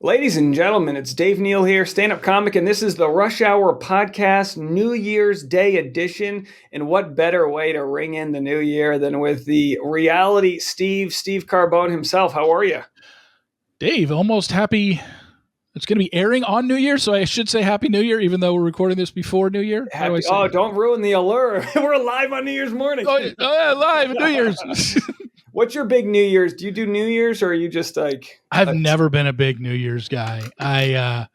Ladies and gentlemen, it's Dave Neal here, stand-up comic, and this is the Rush Hour Podcast New Year's Day edition. And what better way to ring in the new year than with the reality Steve Carbone himself. How are you? Dave, almost happy. It's going to be airing on New Year, so I should say Happy New Year, even though we're recording this before New Year. How do I say that? Don't ruin the allure. We're live on New Year's morning. Live New Year's. What's your big New Year's? Do you do New Year's, or are you just like? I've never been a big New Year's guy.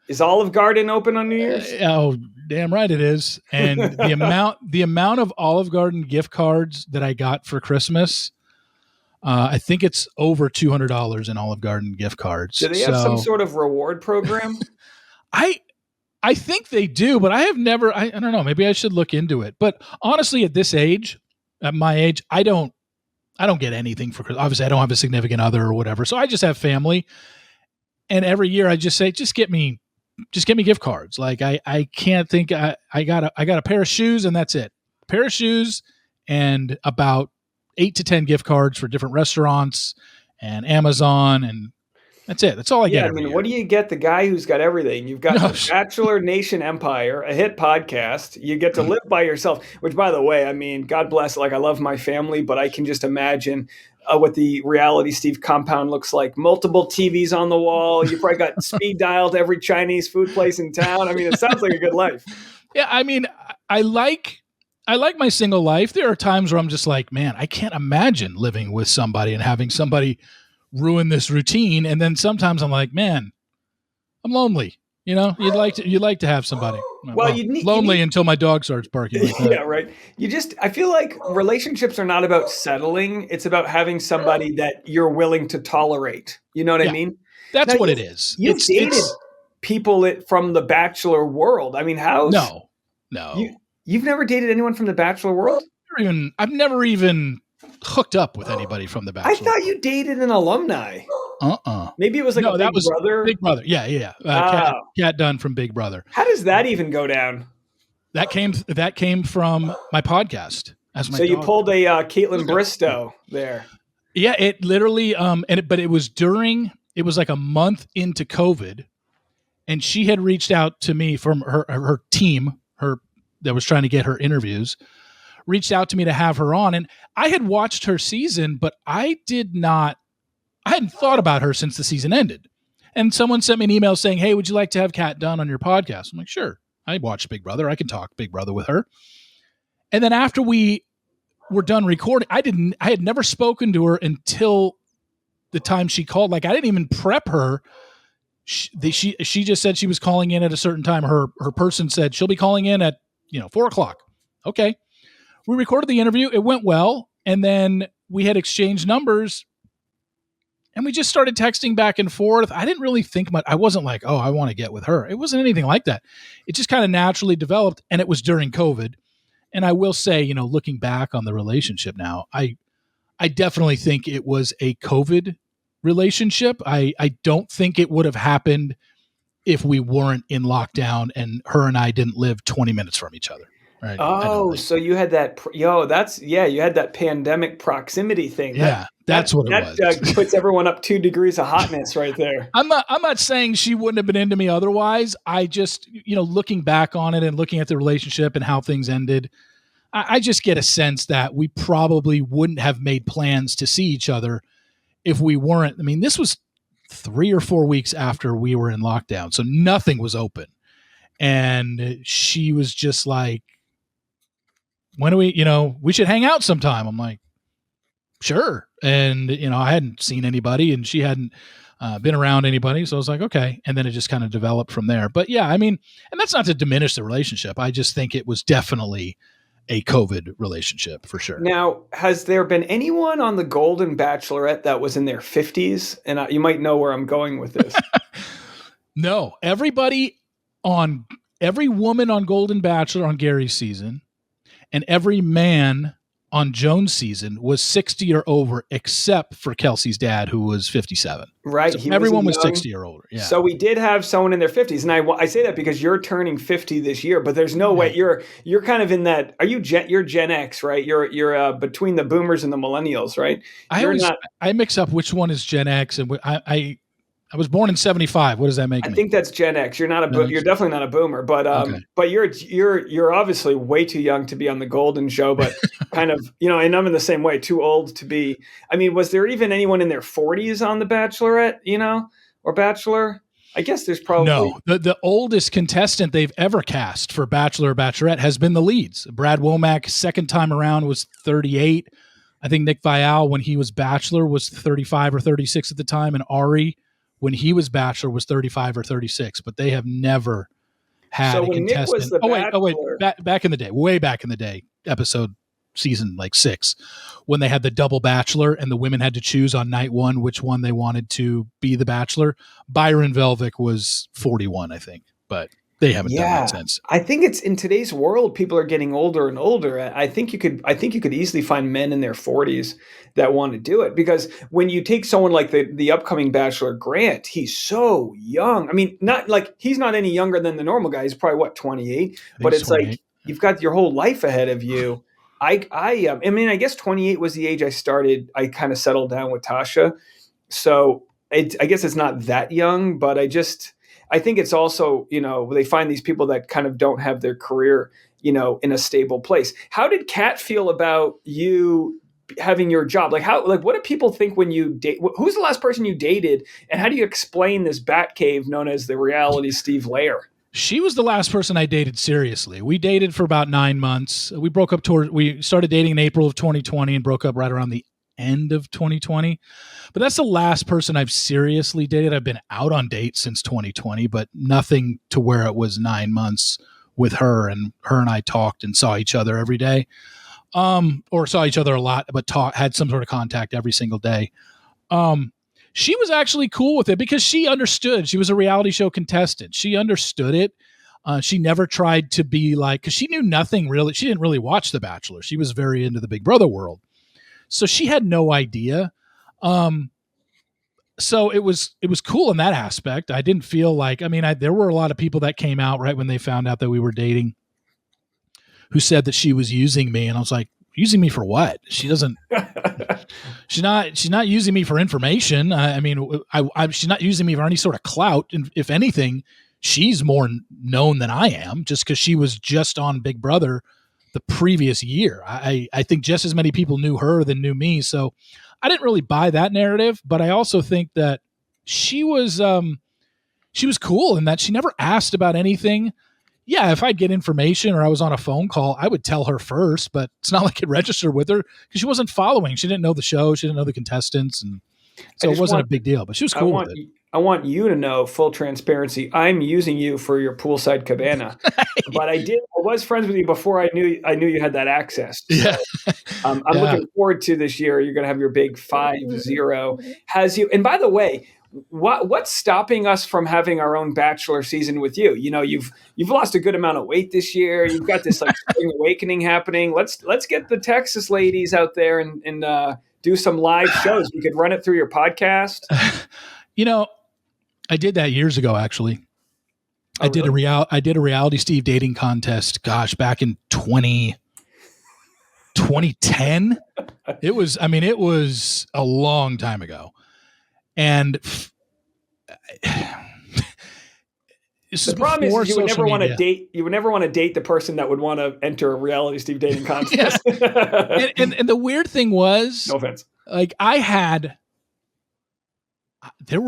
Is Olive Garden open on New Year's? Oh, damn right it is. And the amount of Olive Garden gift cards that I got for Christmas, I think it's over $200 in Olive Garden gift cards. Do they have some sort of reward program? I think they do, but I have never. I don't know. Maybe I should look into it. But honestly, at this age, at my age, I don't get anything for Christmas. Obviously, I don't have a significant other or whatever. So I just have family. And every year I just say, just get me gift cards. Like I can't think I got a pair of shoes and that's it. A pair of shoes and about 8 to 10 gift cards for different restaurants and Amazon, and that's it. That's all I get. I mean, what do you get the guy who's got everything? You've got the Bachelor Nation Empire, a hit podcast. You get to live by yourself, which, by the way, I mean, God bless. Like, I love my family, but I can just imagine what the reality Steve compound looks like. Multiple TVs on the wall. You probably got speed dial to every Chinese food place in town. I mean, it sounds like a good life. Yeah, I mean, I like my single life. There are times where I'm just like, man, I can't imagine living with somebody and having somebody ruin this routine. And then sometimes I'm like, man, I'm lonely. You know, you'd like to have somebody. Well, you need until my dog starts barking. Like that. Yeah, right. I feel like relationships are not about settling. It's about having somebody that you're willing to tolerate. You know what I mean? That's what it is. You've dated people from the Bachelor world. I mean, No. You've never dated anyone from the Bachelor world? I've never even hooked up with anybody from the Bachelor. I thought you dated an alumni. Maybe it was like a Big Brother. Big Brother. Yeah. Kat Dunn from Big Brother. How does that even go down? That came from my podcast. So you pulled a Caitlin Bristow there. Yeah, it literally. But it was like a month into COVID, and she had reached out to me from her team, that was trying to get her interviews, reached out to me to have her on. And I had watched her season, but I hadn't thought about her since the season ended. And someone sent me an email saying, hey, would you like to have Kat Dunn on your podcast? I'm like, sure. I watched Big Brother. I can talk Big Brother with her. And then after we were done recording, I had never spoken to her until the time she called. Like, I didn't even prep her. She just said she was calling in at a certain time. Her person said she'll be calling in at 4:00. Okay. We recorded the interview. It went well. And then we had exchanged numbers and we just started texting back and forth. I didn't really think much. I wasn't like, oh, I want to get with her. It wasn't anything like that. It just kind of naturally developed, and it was during COVID. And I will say, looking back on the relationship now, I definitely think it was a COVID relationship. I don't think it would have happened if we weren't in lockdown and her and I didn't live 20 minutes from each other. Right? Oh, so you had that, you had that pandemic proximity thing. Yeah, that's what it was. That puts everyone up 2 degrees of hotness right there. I'm not saying she wouldn't have been into me otherwise. I just, looking back on it and looking at the relationship and how things ended, I just get a sense that we probably wouldn't have made plans to see each other if we weren't. I mean, this was 3 or 4 weeks after we were in lockdown, so nothing was open. And she was just like, when do we should hang out sometime. I'm like, sure. And, I hadn't seen anybody and she hadn't been around anybody. So I was like, okay. And then it just kind of developed from there. But yeah, I mean, and that's not to diminish the relationship. I just think it was definitely a COVID relationship for sure. Now, has there been anyone on the Golden Bachelorette that was in their 50s? And you might know where I'm going with this. No, every woman on Golden Bachelor on Gary's season and every man on Joan's season was 60 or over, except for Kelsey's dad, who was 57. Right. So everyone was 60 or older. Yeah. So we did have someone in their 50s. And I say that because you're turning 50 this year, but there's no way you're kind of in that. You're Gen X, right? You're between the boomers and the millennials, right? I mix up which one is Gen X and I was born in 75. What does that make I me? think that's Gen X. You're not a you're definitely not a boomer, Okay. but you're obviously way too young to be on the Golden Show, but kind of, and I'm in the same way, too old to be. I mean, was there even anyone in their 40s on The Bachelorette, or Bachelor? I guess there's probably. No, the oldest contestant they've ever cast for Bachelor or Bachelorette has been the leads. Brad Womack, second time around, was 38. I think Nick Viall, when he was Bachelor, was 35 or 36 at the time, and Ari, when he was Bachelor, was 35 or 36. But they have never had So a when Nick was contestant. the Oh wait, Bachelor, back in the day, way back in the day, episode season like 6, when they had the double Bachelor and the women had to choose on night 1 which one they wanted to be the Bachelor. Byron Velvick was 41, I think, but they haven't done that since. I think it's in today's world, people are getting older and older. I think you could easily find men in their 40s that want to do it, because when you take someone like the upcoming Bachelor Grant, he's so young. I mean, not like he's not any younger than the normal guy. He's probably 28, but it's 28. like you've got your whole life ahead of you. I mean, I guess 28 was the age I kind of settled down with Tasha. So I guess it's not that young, but I think it's also, they find these people that kind of don't have their career, in a stable place. How did Kat feel about you having your job? Like what do people think when you date? Who's the last person you dated? And how do you explain this bat cave known as the reality Steve Lair? She was the last person I dated seriously. We dated for about 9 months. We started dating in April of 2020 and broke up right around the end of 2020. But that's the last person I've seriously dated. I've been out on dates since 2020, but nothing to where it was 9 months with her. And her and I talked and saw each other every day, or saw each other a lot, but had some sort of contact every single day. She was actually cool with it because she understood. She was a reality show contestant. She understood it. She never tried to be like, because she knew nothing really. She didn't really watch The Bachelor. She was very into the Big Brother world. So she had no idea. So it was cool in that aspect. I didn't feel like, there were a lot of people that came out right when they found out that we were dating who said that she was using me. And I was like, using me for what? She doesn't, she's not using me for information. She's not using me for any sort of clout. And if anything, she's more known than I am, just because she was just on Big Brother the previous year. I think just as many people knew her than knew me. So I didn't really buy that narrative, but I also think that she was cool in that she never asked about anything. Yeah, if I'd get information or I was on a phone call, I would tell her first, but it's not like it registered with her because she wasn't following. She didn't know the show. She didn't know the contestants. And so it wasn't a big deal, but she was cool with it. I want you to know, full transparency, I'm using you for your poolside cabana. But I was friends with you before I knew you had that access. So, yeah. I'm looking forward to this year. You're going to have your big 5-0. And by the way, what's stopping us from having our own Bachelor season with you? You've lost a good amount of weight this year. You've got this like spring awakening happening. Let's get the Texas ladies out there and do some live shows. We could run it through your podcast. I did that years ago, actually. Oh, really? I did a reality Steve dating contest. Gosh, back in 2010. It was a long time ago. And the problem is you would never want to date. You would never want to date the person that would want to enter a reality Steve dating contest. Yeah. and the weird thing was, no offense, like it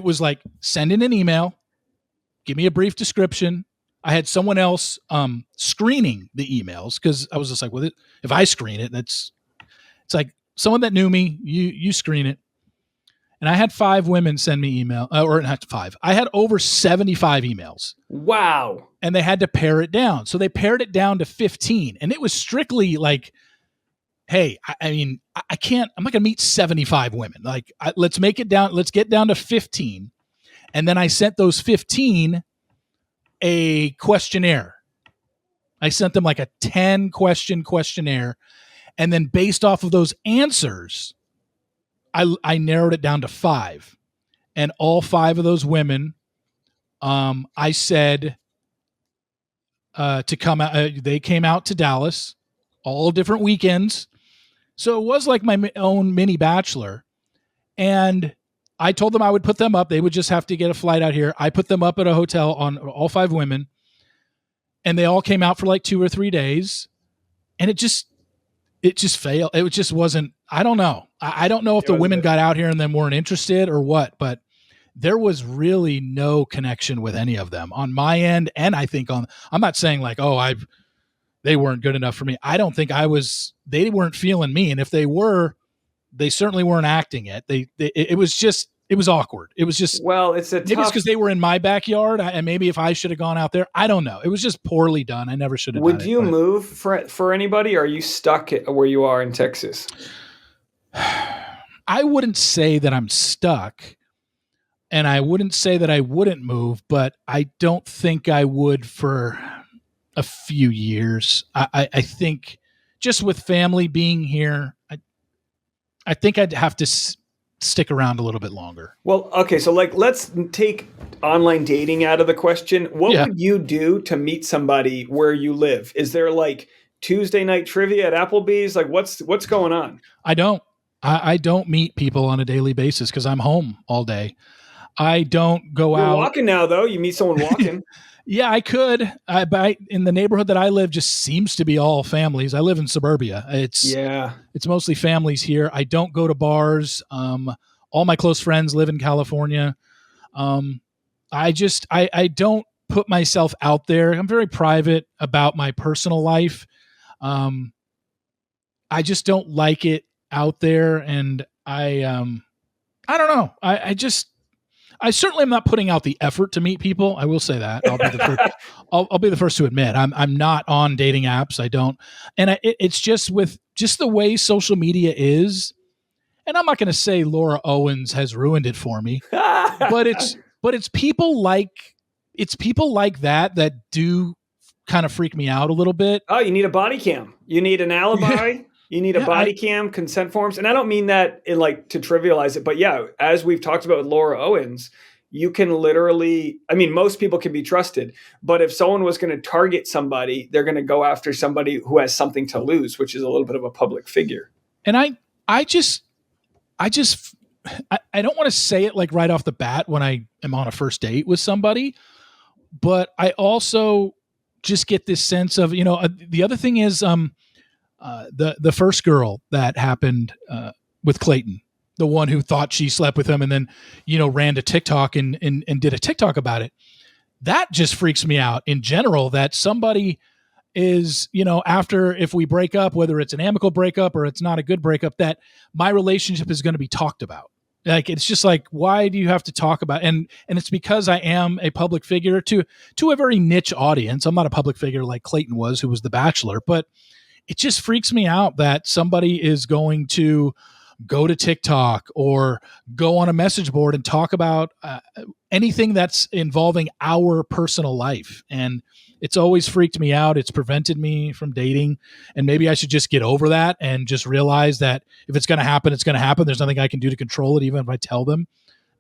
was like, send in an email, give me a brief description. I had someone else screening the emails because I was just like, well, if I screen it, it's like someone that knew me, you screen it. And I had 5 women send me email, or not 5. I had over 75 emails. Wow. And they had to pare it down. So they pared it down to 15. And it was strictly like, hey, I'm not going to meet 75 women. Like, let's make it down. Let's get down to 15. And then I sent those 15 a questionnaire. I sent them like a 10-question questionnaire. And then based off of those answers, I narrowed it down to 5. And all 5 of those women, I said to come out. They came out to Dallas, all different weekends. So it was like my own mini Bachelor. And I told them I would put them up. They would just have to get a flight out here. I put them up at a hotel on all 5 women, and they all came out for like 2 or 3 days, and it just failed. It just wasn't. I don't know. I don't know if the women got out here and then weren't interested or what, but there was really no connection with any of them on my end. And I think I'm not saying like, they weren't good enough for me. I don't think they weren't feeling me. And if they were, they certainly weren't acting it. It was awkward. It was just, well, maybe it's because they were in my backyard, and maybe if I should have gone out there, I don't know. It was just poorly done. I never should have done it. Would you move for anybody, or are you stuck where you are in Texas? I wouldn't say that I'm stuck, and I wouldn't say that I wouldn't move, but I don't think I would for a few years. I think just with family being here, I think I'd have to stick around a little bit longer. Well, okay, so like let's take online dating out of the question. What would you do to meet somebody where you live? Is there like Tuesday night trivia at Applebee's? Like what's going on? I don't meet people on a daily basis because I'm home all day. I don't go out. You're walking now, though. You meet someone walking. Yeah, I could. But in the neighborhood that I live, just seems to be all families. I live in suburbia. It's mostly families here. I don't go to bars. All my close friends live in California. I don't put myself out there. I'm very private about my personal life. I just don't like it out there, and I don't know. I certainly am not putting out the effort to meet people. I will say that. I'll be the first. I'll be the first to admit I'm not on dating apps. I don't, and it's just with just the way social media is. And I'm not going to say Laura Owens has ruined it for me, but it's people like that do kind of freak me out a little bit. Oh, you need a body cam. You need an alibi. You need a body cam, consent forms. And I don't mean that in like to trivialize it, but yeah, as we've talked about with Laura Owens, you can literally, I mean, most people can be trusted, but if someone was going to target somebody, they're going to go after somebody who has something to lose, which is a little bit of a public figure. And I don't want to say it like right off the bat when I am on a first date with somebody, but I also just get this sense of, the other thing is, the first girl that happened with Clayton, the one who thought she slept with him and then, ran to TikTok and did a TikTok about it. That just freaks me out in general, that somebody is, after, if we break up, whether it's an amicable breakup or it's not a good breakup, that my relationship is going to be talked about. Like, it's just like, why do you have to talk about, and it's because I am a public figure to a very niche audience. I'm not a public figure like Clayton was, who was the Bachelor, but it just freaks me out that somebody is going to go to TikTok or go on a message board and talk about anything that's involving our personal life. And it's always freaked me out. It's prevented me from dating. And maybe I should just get over that and just realize that if it's going to happen, it's going to happen. There's nothing I can do to control it, even if I tell them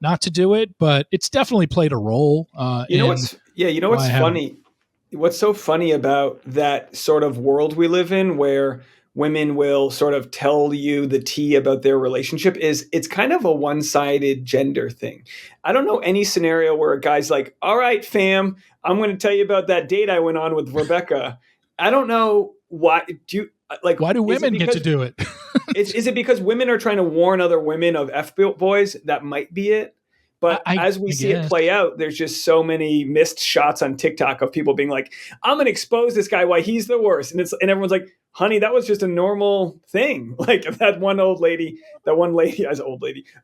not to do it. But it's definitely played a role. What's funny? What's so funny about that sort of world we live in, where women will sort of tell you the tea about their relationship, is it's kind of a one-sided gender thing. I don't know any scenario where a guy's like, all right, fam, I'm going to tell you about that date I went on with Rebecca. I don't know why. Why do women get to do it? Is it because women are trying to warn other women of F-boys? That might be it. But as we see it play out, there's just so many missed shots on TikTok of people being like, I'm going to expose this guy why he's the worst. And everyone's like, honey, that was just a normal thing. Like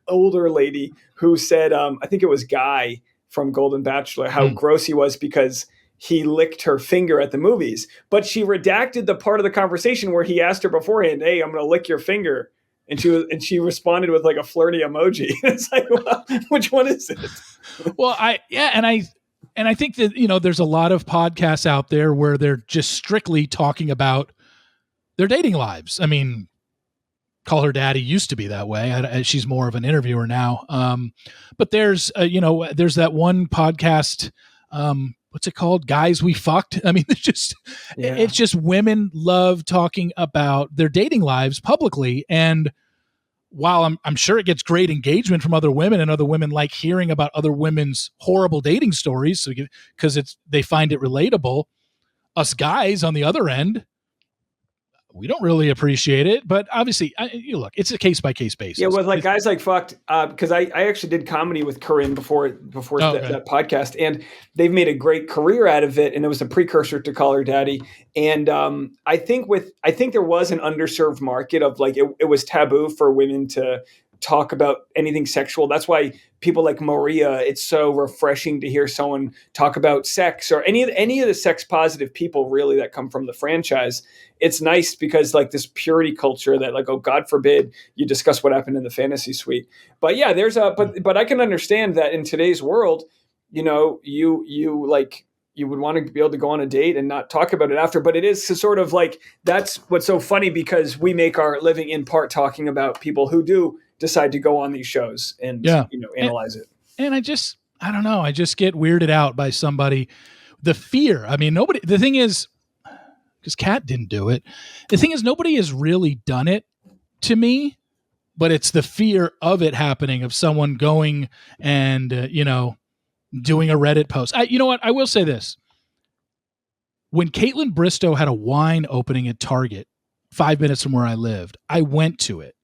older lady who said, I think it was Guy from Golden Bachelor, how gross he was because he licked her finger at the movies. But she redacted the part of the conversation where he asked her beforehand, hey, I'm going to lick your finger. And she responded with like a flirty emoji. It's like, well, which one is it? Well, I think that, there's a lot of podcasts out there where they're just strictly talking about their dating lives. I mean, Call Her Daddy used to be that way. She's more of an interviewer now. But there's that one podcast, what's it called? Guys We Fucked. I mean, it's just women love talking about their dating lives publicly. And while I'm sure it gets great engagement from other women, and other women like hearing about other women's horrible dating stories, so because they find it relatable. Us guys on the other end, we don't really appreciate it, but obviously, look, it's a case by case basis. Yeah, with like guys like fucked, because I actually did comedy with Corinne before that podcast, and they've made a great career out of it, and it was a precursor to Call Her Daddy. And I think there was an underserved market of like it was taboo for women to talk about anything sexual. That's why people like Maria, it's so refreshing to hear someone talk about sex or any of the sex positive people really that come from the franchise. It's nice because like this purity culture that like, oh, God forbid you discuss what happened in the fantasy suite. But yeah, but I can understand that in today's world, you would want to be able to go on a date and not talk about it after. But it is sort of like, that's what's so funny, because we make our living in part talking about people who do decide to go on these shows and analyze it. And I don't know. I just get weirded out by somebody. The fear. I mean, the thing is, because Kat didn't do it. The thing is, nobody has really done it to me, but it's the fear of it happening, of someone going and, doing a Reddit post. You know what? I will say this. When Caitlin Bristow had a wine opening at Target 5 minutes from where I lived, I went to it.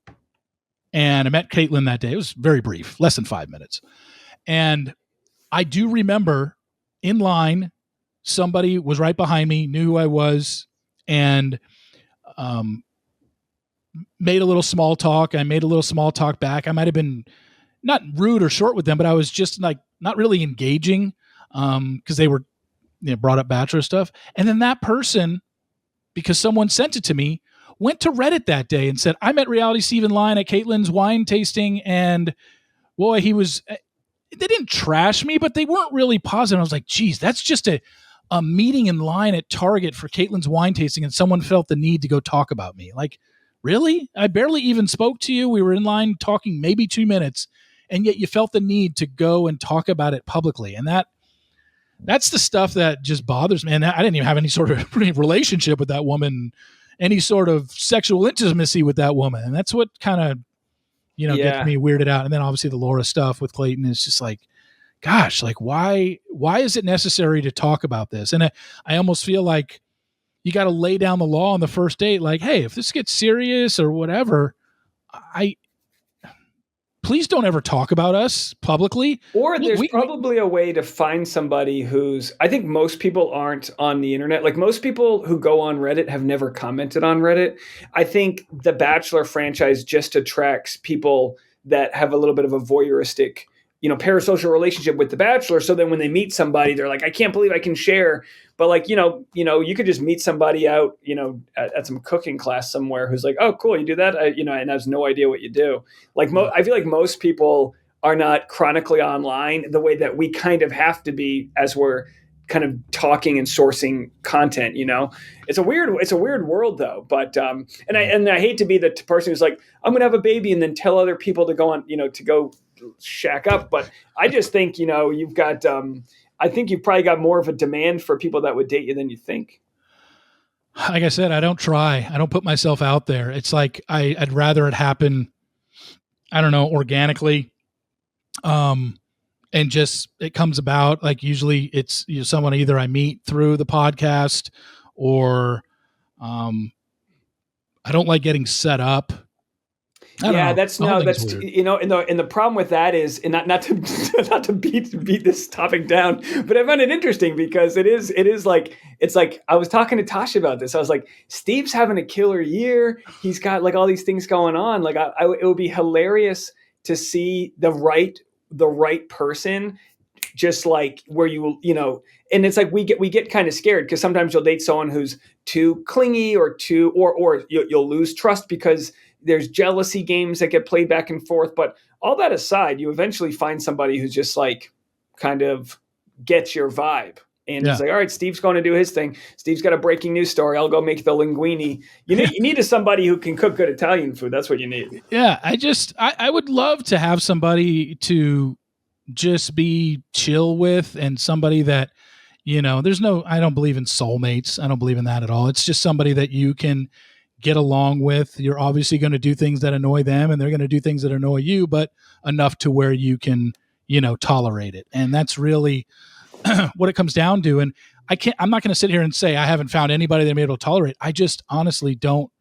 And I met Caitlin that day. It was very brief, less than 5 minutes. And I do remember in line, somebody was right behind me, knew who I was, and made a little small talk. I made a little small talk back. I might have been not rude or short with them, but I was just like not really engaging because they were brought up Bachelor stuff. And then that person, because someone sent it to me, went to Reddit that day and said, I met Reality Steve in line at Caitlin's wine tasting, and boy, they didn't trash me, but they weren't really positive. I was like, geez, that's just a meeting in line at Target for Caitlin's wine tasting, and someone felt the need to go talk about me. Like, really? I barely even spoke to you. We were in line talking maybe 2 minutes, and yet you felt the need to go and talk about it publicly. And that's the stuff that just bothers me. And I didn't even have any sort of relationship with that woman, any sort of sexual intimacy with that woman. And that's what kind of, gets me weirded out. And then obviously the Laura stuff with Clayton is just like, gosh, like why is it necessary to talk about this? And I almost feel like you got to lay down the law on the first date. Like, hey, if this gets serious or whatever, please don't ever talk about us publicly. Or there's probably a way to find somebody I think most people aren't on the internet. Like most people who go on Reddit have never commented on Reddit. I think the Bachelor franchise just attracts people that have a little bit of a voyeuristic, parasocial relationship with the Bachelor. So then when they meet somebody, they're like, I can't believe I can share. But like, you could just meet somebody out, at some cooking class somewhere who's like, oh, cool, you do that, and has no idea what you do. Like, I feel like most people are not chronically online the way that we kind of have to be as we're kind of talking and sourcing content. It's a weird world though. But and I hate to be the person who's like, I'm gonna have a baby and then tell other people to go on, to go shack up. But I just think you've got. I think you've probably got more of a demand for people that would date you than you think. Like I said, I don't try. I don't put myself out there. It's like I'd rather it happen, I don't know, organically. And just it comes about. Like usually it's someone either I meet through the podcast or I don't like getting set up. That's and the problem with that is, and not to beat this topic down, but I find it interesting because it is like, it's like I was talking to Tasha about this. I was like, Steve's having a killer year. He's got like all these things going on. Like it would be hilarious to see the right person, just like where and it's like we get kind of scared because sometimes you'll date someone who's too clingy or you'll lose trust because there's jealousy games that get played back and forth. But all that aside, you eventually find somebody who's just like kind of gets your vibe. And he's like, all right, Steve's going to do his thing. Steve's got a breaking news story. I'll go make the linguine. You need somebody who can cook good Italian food. That's what you need. Yeah. I would love to have somebody to just be chill with, and somebody that, I don't believe in soulmates. I don't believe in that at all. It's just somebody that you can get along with. You're obviously going to do things that annoy them, and they're going to do things that annoy you, but enough to where you can, tolerate it. And that's really what it comes down to. And I'm not going to sit here and say I haven't found anybody that I'm able to tolerate. I just honestly don't.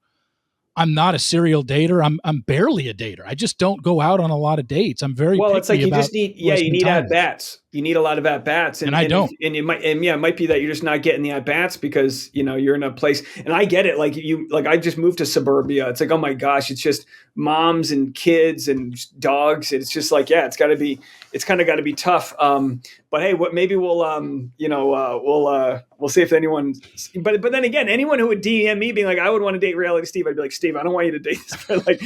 I'm not a serial dater. I'm barely a dater. I just don't go out on a lot of dates. I'm very well. picky It's like you about just need, who I you spend need time at with. bats. You need a lot of at bats, And I don't. And it might be that you're just not getting the at bats because you're in a place. And I get it. Like I just moved to suburbia. It's like, oh my gosh, it's just moms and kids and dogs. It's just like, yeah, it's kind of got to be tough. But hey, maybe we'll we'll see if anyone. But then again, anyone who would DM me being like, I would want to date Reality Steve, I'd be like, Steve, I don't want you to date this guy.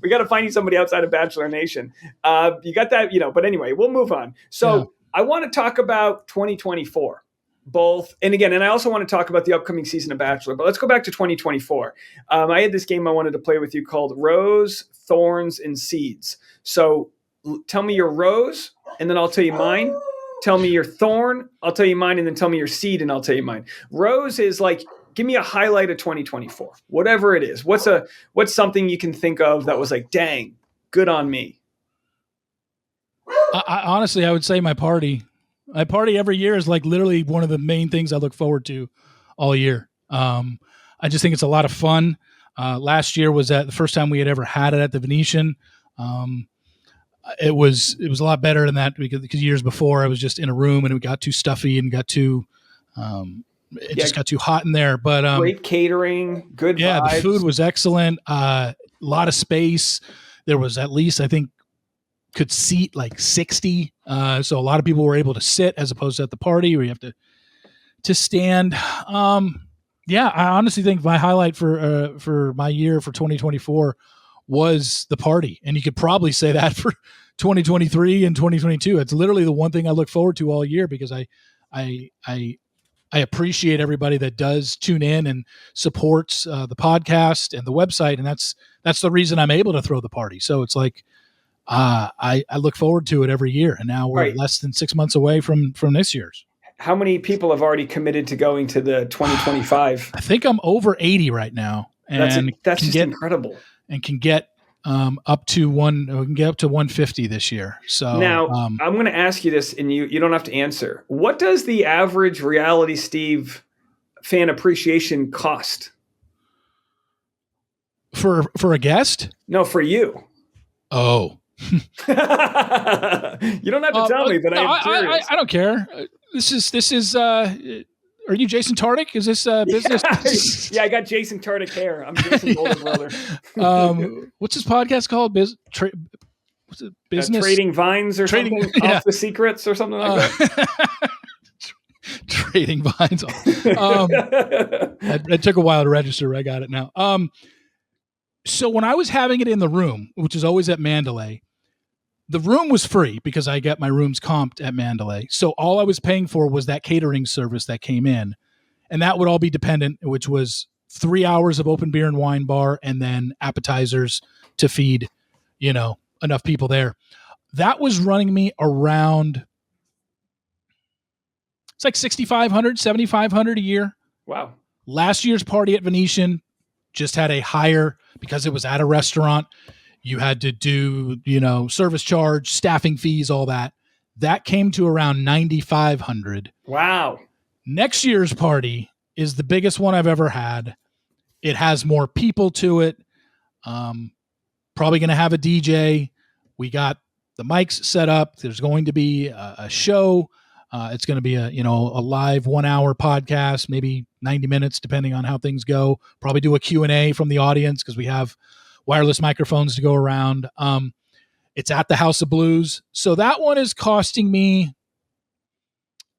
We got to find you somebody outside of Bachelor Nation. You got that, But anyway, we'll move on. So yeah. I want to talk about 2024. Both, and I also want to talk about the upcoming season of Bachelor. But let's go back to 2024. I had this game I wanted to play with you called Rose, Thorns, and Seeds. So tell me your rose, and then I'll tell you mine. Tell me your thorn, I'll tell you mine, and then tell me your seed, and I'll tell you mine. Rose is like, give me a highlight of 2024, whatever it is. What's something you can think of that was like, dang, good on me? I honestly, I would say my party. My party every year is like literally one of the main things I look forward to all year. I just think it's a lot of fun. Last year was the first time we had ever had it at the Venetian. It was a lot better than that because years before I was just in a room and it got too stuffy and got too just got too hot in there. But great catering, good vibes. The food was excellent. A lot of space. There was at least, I think, could seat like 60. So a lot of people were able to sit as opposed to at the party where you have to stand. I honestly think my highlight for my year for 2024 was the party. And you could probably say that for 2023 and 2022. It's literally the one thing I look forward to all year because I appreciate everybody that does tune in and supports the podcast and the website. And that's the reason I'm able to throw the party. So it's like, I look forward to it every year. And now we're less than 6 months away from this year's. How many people have already committed to going to the 2025? I think I'm over 80 right now. And that's just incredible. And can get up to 150 this year. So now I'm going to ask you this, and you don't have to answer. What does the average Reality Steve fan appreciation cost? For a guest? No, for you. Oh. You don't have to tell me, but I'm curious. I don't care. This is are you Jason Tartick? Is this business? Yeah, I got Jason Tartick hair. I'm Jason's older brother. What's this podcast called? What's it? Business Trading Vines or something? Yeah. Off the Secrets or something like that? Trading Vines. It took a while to register. I got it now. So when I was having it in the room, which is always at Mandalay, the room was free because I get my rooms comped at Mandalay. So all I was paying for was that catering service that came in. And that would all be dependent, which was 3 hours of open beer and wine bar and then appetizers to feed, enough people there. That was running me around, it's like $6,500, $7,500 a year. Wow. Last year's party at Venetian just had a higher, because it was at a restaurant, you had to do, service charge, staffing fees, all that. That came to around $9,500. Wow. Next year's party is the biggest one I've ever had. It has more people to it. Probably going to have a DJ. We got the mics set up. There's going to be a show. It's going to be a live 1 hour podcast, maybe 90 minutes, depending on how things go. Probably do a Q&A from the audience because we have wireless microphones to go around. It's at the House of Blues. So that one is costing me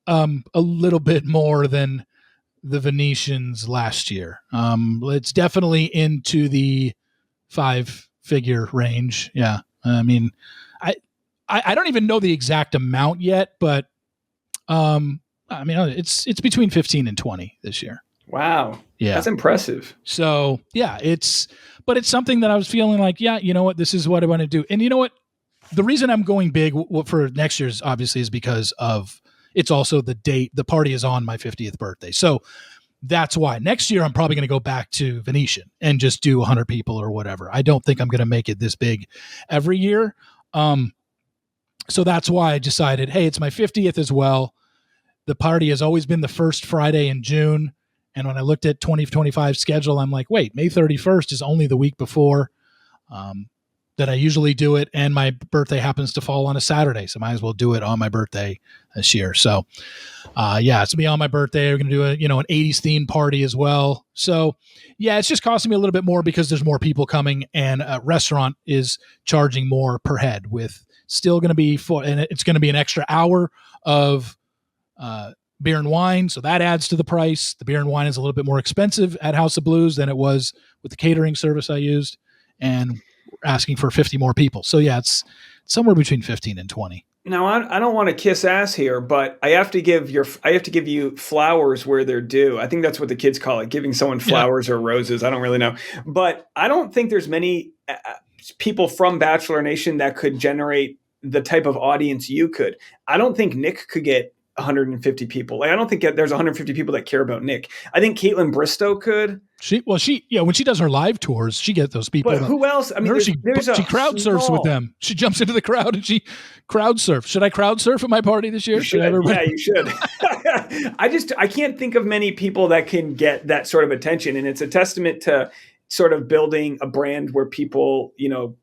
a little bit more than the Venetians last year. It's definitely into the 5-figure range. Yeah. I mean, I don't even know the exact amount yet, but it's between 15 and 20 this year. Wow. Yeah. That's impressive. So yeah, it's something that I was feeling like, yeah, you know what, this is what I want to do. And you know what, the reason I'm going big for next year's obviously is because of, it's also the date, the party is on my 50th birthday. So that's why. Next year, I'm probably going to go back to Venetian and just do 100 people or whatever. I don't think I'm going to make it this big every year. So that's why I decided, hey, it's my 50th as well. The party has always been the first Friday in June. And when I looked at 2025 schedule, I'm like, wait, May 31st is only the week before that I usually do it. And my birthday happens to fall on a Saturday. So I might as well do it on my birthday this year. So it's going to be on my birthday. We're going to do an 80s themed party as well. So yeah, it's just costing me a little bit more because there's more people coming, and a restaurant is charging more per head, with still going to be and it's going to be an extra hour of beer and wine. So that adds to the price. The beer and wine is a little bit more expensive at House of Blues than it was with the catering service I used, and we're asking for 50 more people. So yeah, it's somewhere between 15 and 20. Now, I don't want to kiss ass here, but I have to give you flowers where they're due. I think that's what the kids call it, giving someone flowers or roses. I don't really know, but I don't think there's many people from Bachelor Nation that could generate the type of audience you could. I don't think Nick could get 150 people. Like, I don't think there's 150 people that care about Nick. I think Caitlin Bristow could. When she does her live tours, she gets those people. But who else? I mean, she crowd surfs with them. She jumps into the crowd and she crowd surfs. Should I crowd surf at my party this year? You should. Yeah, you should. I can't think of many people that can get that sort of attention, and it's a testament to sort of building a brand where people,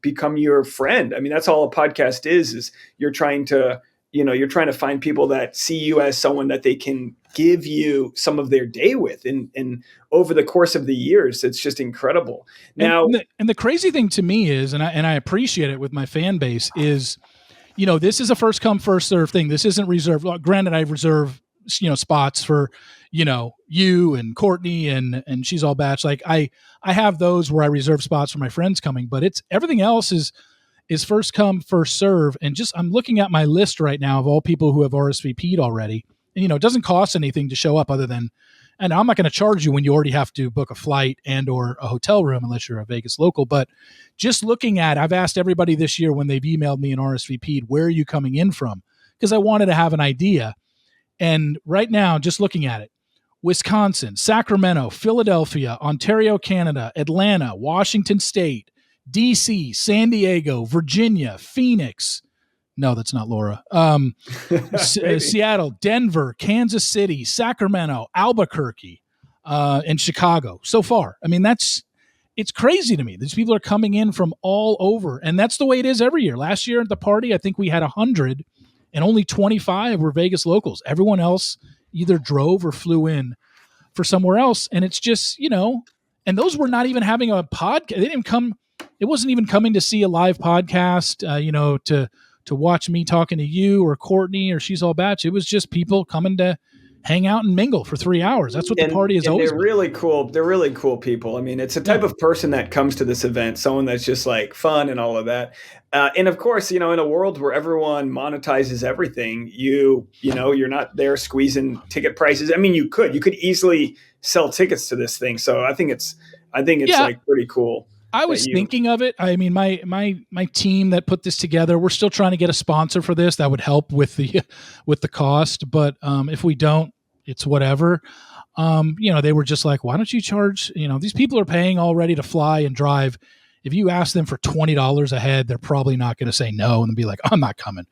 become your friend. I mean, that's all a podcast is you're trying to find people that see you as someone that they can give you some of their day with. And over the course of the years, it's just incredible. Now, and the crazy thing to me is, and I appreciate it with my fan base, is, this is a first come, first serve thing. This isn't reserved. Granted, I reserve, spots for, you and Courtney and She's All Batch. Like I have those where I reserve spots for my friends coming, but it's everything else is first come, first serve. And I'm looking at my list right now of all people who have RSVP'd already. And, it doesn't cost anything to show up other than, and I'm not going to charge you when you already have to book a flight and or a hotel room unless you're a Vegas local. But just looking at, I've asked everybody this year when they've emailed me and RSVP'd, where are you coming in from? Because I wanted to have an idea. And right now, just looking at it, Wisconsin, Sacramento, Philadelphia, Ontario, Canada, Atlanta, Washington State, DC, San Diego, Virginia, Phoenix. No, that's not Laura. Seattle, Denver, Kansas City, Sacramento, Albuquerque, and Chicago so far. I mean, it's crazy to me. These people are coming in from all over, and that's the way it is every year. Last year at the party, I think we had 100, and only 25 were Vegas locals. Everyone else either drove or flew in for somewhere else, and it's just, and those were not even having a podcast. They didn't come. It wasn't even coming to see a live podcast, to watch me talking to you or Courtney or She's All Batch. It was just people coming to hang out and mingle for 3 hours. That's what the party is always. They're really cool. They're really cool people. I mean, it's a type of person that comes to this event, someone that's just like fun and all of that. And of course, in a world where everyone monetizes everything, you're not there squeezing ticket prices. I mean, you could easily sell tickets to this thing. So I think it's like pretty cool. I was thinking of it. I mean, my team that put this together, we're still trying to get a sponsor for this. That would help with the cost. But if we don't, it's whatever. They were just like, why don't you charge? These people are paying already to fly and drive. If you ask them for $20 a head, they're probably not going to say no and be like, I'm not coming.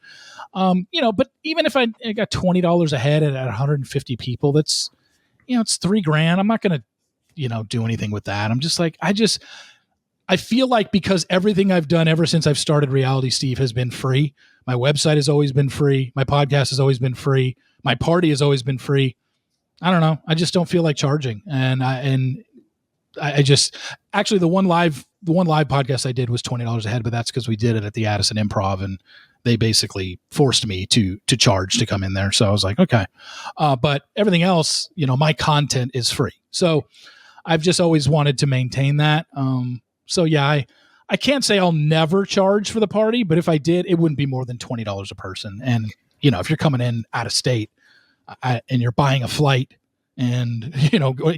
But even if I got $20 a head at 150 people, that's, it's $3,000. I'm not going to, do anything with that. I'm just like, I feel like because everything I've done ever since I've started Reality Steve has been free. My website has always been free. My podcast has always been free. My party has always been free. I don't know. I just don't feel like charging. And I just actually the one live podcast I did was $20 a head, but that's because we did it at the Addison Improv and they basically forced me to charge to come in there. So I was like, okay. But everything else, my content is free. So I've just always wanted to maintain that. So yeah, I can't say I'll never charge for the party, but if I did, it wouldn't be more than $20 a person. And if you're coming in out of state and you're buying a flight and,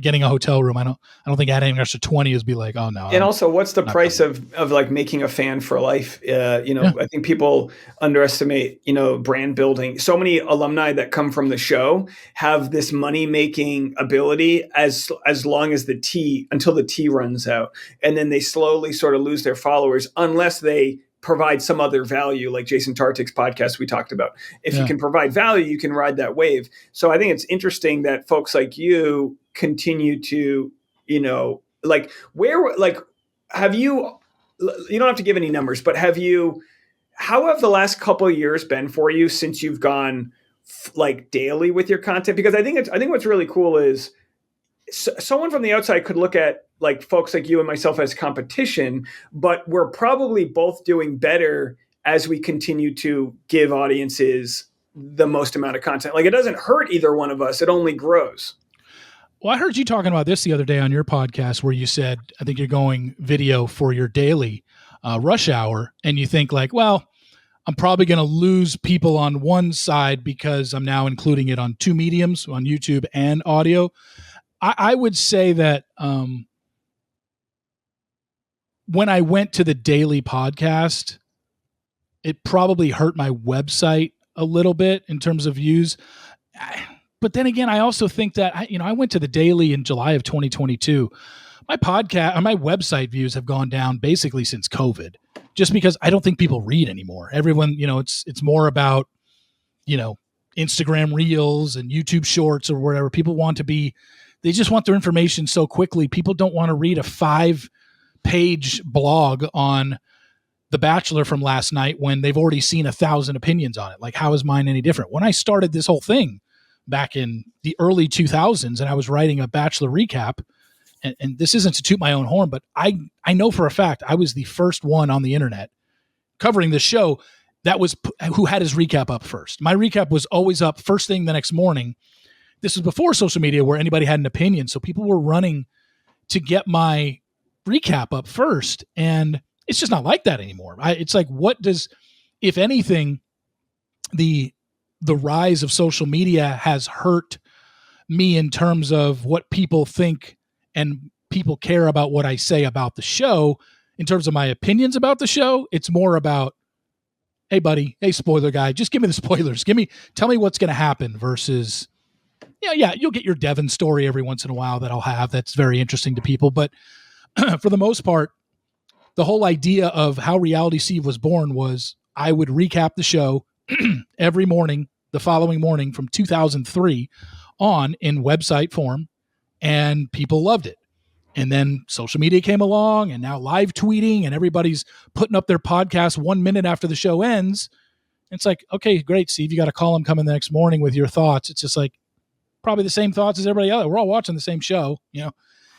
getting a hotel room. I don't think adding an extra 20 is be like, oh no. And also, what's the price coming. of like making a fan for life? Yeah. I think people underestimate, brand building. So many alumni that come from the show have this money making ability as long as until the tea runs out, and then they slowly sort of lose their followers unless they provide some other value, like Jason Tartick's podcast we talked about. If you can provide value, you can ride that wave. So I think it's interesting that folks like you continue to, like where, like, have you don't have to give any numbers, but how have the last couple of years been for you since you've gone like daily with your content? Because I think what's really cool is someone from the outside could look at like folks like you and myself as competition, but we're probably both doing better as we continue to give audiences the most amount of content. Like, it doesn't hurt either one of us. It only grows. Well, I heard you talking about this the other day on your podcast where you said, I think you're going video for your daily rush hour. And you think like, well, I'm probably going to lose people on one side because I'm now including it on two mediums, on YouTube and audio. I would say that when I went to the daily podcast, it probably hurt my website a little bit in terms of views. But then again, I also think that, I went to the daily in July of 2022. My podcast or my website views have gone down basically since COVID, just because I don't think people read anymore. Everyone, it's more about, Instagram reels and YouTube shorts or whatever. People they just want their information so quickly. People don't want to read a 5-page blog on The Bachelor from last night when they've already seen 1,000 opinions on it. Like, how is mine any different? When I started this whole thing back in the early 2000s and I was writing a Bachelor recap, and this isn't to toot my own horn, but I know for a fact I was the first one on the internet covering the show who had his recap up first. My recap was always up first thing the next morning. This was before social media where anybody had an opinion. So people were running to get my recap up first. And it's just not like that anymore. It's like, if anything, the rise of social media has hurt me in terms of what people think and people care about what I say about the show. In terms of my opinions about the show, it's more about, hey buddy, hey spoiler guy, just give me the spoilers. Tell me what's going to happen versus, yeah, you'll get your Devin story every once in a while that I'll have. That's very interesting to people. But for the most part, the whole idea of how Reality Steve was born was I would recap the show every morning, the following morning from 2003 on in website form, and people loved it. And then social media came along and now live tweeting and everybody's putting up their podcast 1 minute after the show ends. It's like, okay, great, Steve, you got a column coming the next morning with your thoughts. It's just like probably the same thoughts as everybody else. We're all watching the same show,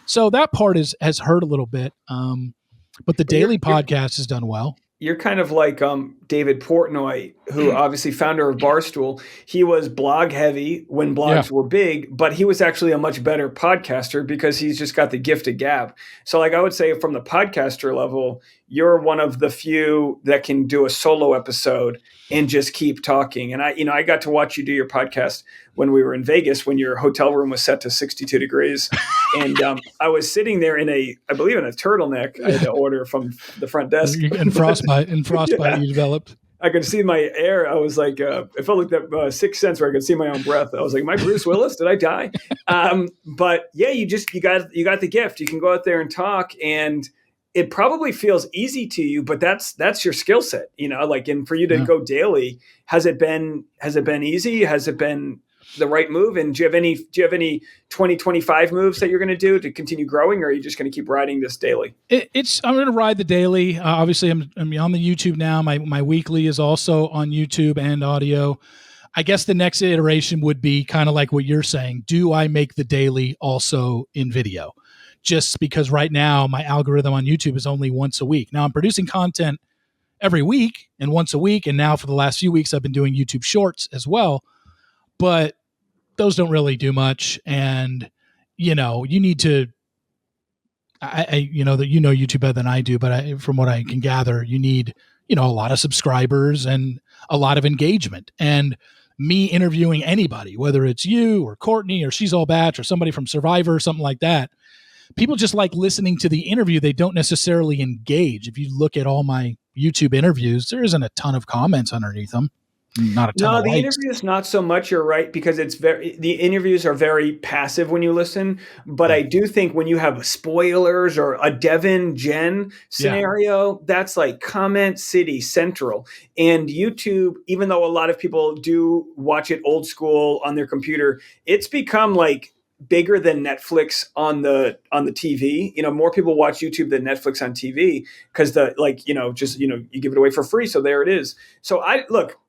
So that part has hurt a little bit. But the daily podcast has done well. You're kind of like David Portnoy, who obviously founder of Barstool. He was blog heavy when blogs were big, but he was actually a much better podcaster because he's just got the gift of gab. So like I would say from the podcaster level, you're one of the few that can do a solo episode and just keep talking. And I got to watch you do your podcast when we were in Vegas, when your hotel room was set to 62 degrees. And I was sitting there I believe in a turtleneck I had to order from the front desk. And frostbite yeah. You developed. I could see my air. I was like, it felt like that Sixth Sense where I could see my own breath. I was like, am I Bruce Willis? Did I die? But yeah, you got the gift. You can go out there and talk, and it probably feels easy to you, but that's your skill set, like, and for you to go daily, has it been easy? Has it been the right move? And do you have any 2025 moves that you're going to do to continue growing, or are you just going to keep riding this daily? I'm going to ride the daily. Obviously I'm on the YouTube now. My weekly is also on YouTube and audio. I guess the next iteration would be kind of like what you're saying. Do I make the daily also in video? Just because right now my algorithm on YouTube is only once a week. Now I'm producing content every week and once a week. And now for the last few weeks, I've been doing YouTube shorts as well, but those don't really do much. And, you need to, YouTube better than I do, but from what I can gather, you need, a lot of subscribers and a lot of engagement. And me interviewing anybody, whether it's you or Courtney or She's All Batch or somebody from Survivor or something like that. People just like listening to the interview. They don't necessarily engage. If you look at all my YouTube interviews, there isn't a ton of comments underneath them. Not a ton No, of the likes. interviews not so much. You're right, because the interviews are very passive when you listen. But Yeah. I do think when you have spoilers or a Devin Jen Yeah. scenario, that's like comment city central. And YouTube, even though a lot of people do watch it old school on their computer, it's become like bigger than Netflix on the TV. More people watch YouTube than Netflix on TV, because you give it away for free, so there it is. So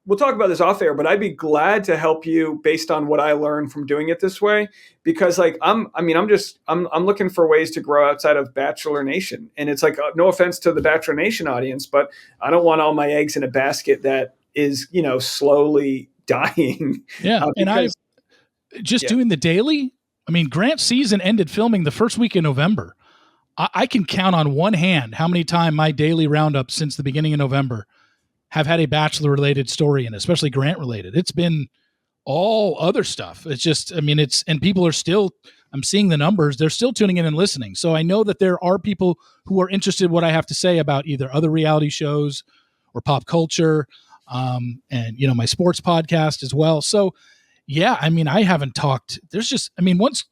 we'll talk about this off air, but I'd be glad to help you based on what I learned from doing it this way, because I'm looking for ways to grow outside of Bachelor Nation. And it's like, no offense to the Bachelor Nation audience, but I don't want all my eggs in a basket that is, slowly dying. Yeah. And I Because just yeah. doing the daily. I mean, Grant's season ended filming the first week in November. I can count on one hand how many times my daily roundup since the beginning of November have had a Bachelor related story, and especially Grant related. It's been all other stuff. It's just, and people are still, I'm seeing the numbers, they're still tuning in and listening. So I know that there are people who are interested in what I have to say about either other reality shows or pop culture, and, my sports podcast as well. So, yeah, I haven't talked. There's just, once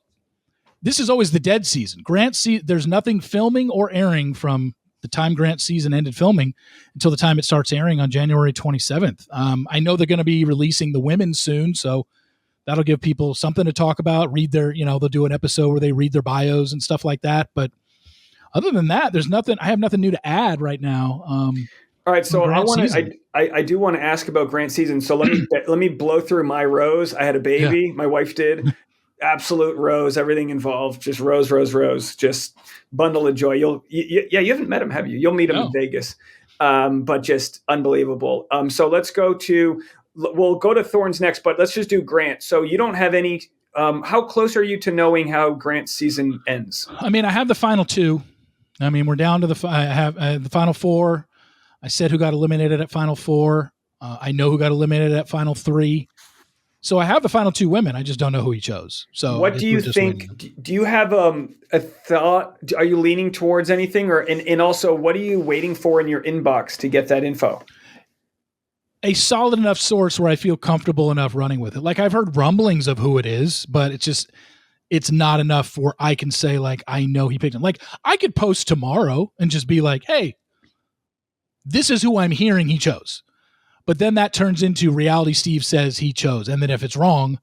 this is always the dead season. There's nothing filming or airing from the time Grant's season ended filming until the time it starts airing on January 27th. I know they're going to be releasing the women soon, so that'll give people something to talk about. Read their, they'll do an episode where they read their bios and stuff like that. But other than that, there's nothing. I have nothing new to add right now. All right, so Season. I do want to ask about Grant season. So let me blow through my rows. I had a baby. Yeah. My wife did. Absolute rose, everything involved, just rose, rose, rose, just bundle of joy. You haven't met him, have you? You'll meet him in Vegas, but just unbelievable. So we'll go to Thorns next, but let's just do Grant. So you don't have any. How close are you to knowing how Grant's season ends? I have the final two. We're down to I have the final four. I said who got eliminated at final four. I know who got eliminated at final three. So I have the final two women. I just don't know who he chose. So what do you think? Do you have a thought? Are you leaning towards anything, and also what are you waiting for in your inbox to get that info? A solid enough source where I feel comfortable enough running with it. Like, I've heard rumblings of who it is, but it's not enough where I can say, like, I know he picked him. Like, I could post tomorrow and just be like, hey, this is who I'm hearing he chose. But then that turns into Reality Steve says he chose. And then if it's wrong,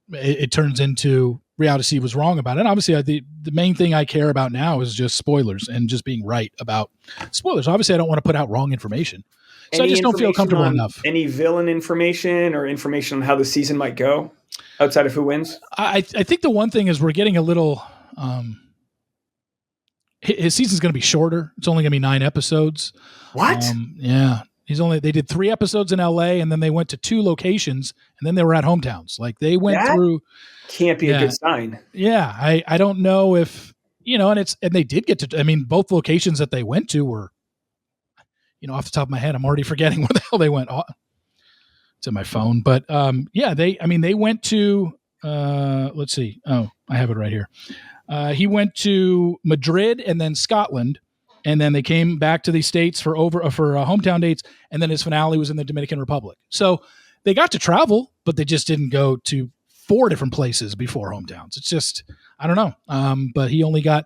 it turns into Reality Steve was wrong about it. And obviously, the main thing I care about now is just spoilers and just being right about spoilers. Obviously, I don't want to put out wrong information. So I just don't feel comfortable enough. Any villain information or information on how the season might go outside of who wins? I think the one thing is we're getting a little his season's going to be shorter. It's only going to be 9 episodes. What? Yeah. They did 3 episodes in LA, and then they went to 2 locations, and then they were at hometowns. Like, they went through. Can't be a good sign. Yeah. I don't know if, and they did get to, both locations that they went to were, off the top of my head, I'm already forgetting where the hell they went. It's in my phone, but they went to, let's see. Oh, I have it right here. He went to Madrid and then Scotland, and then they came back to the States for hometown dates, and then his finale was in the Dominican Republic. So they got to travel, but they just didn't go to 4 different places before hometowns. It's just, I don't know. But he only got,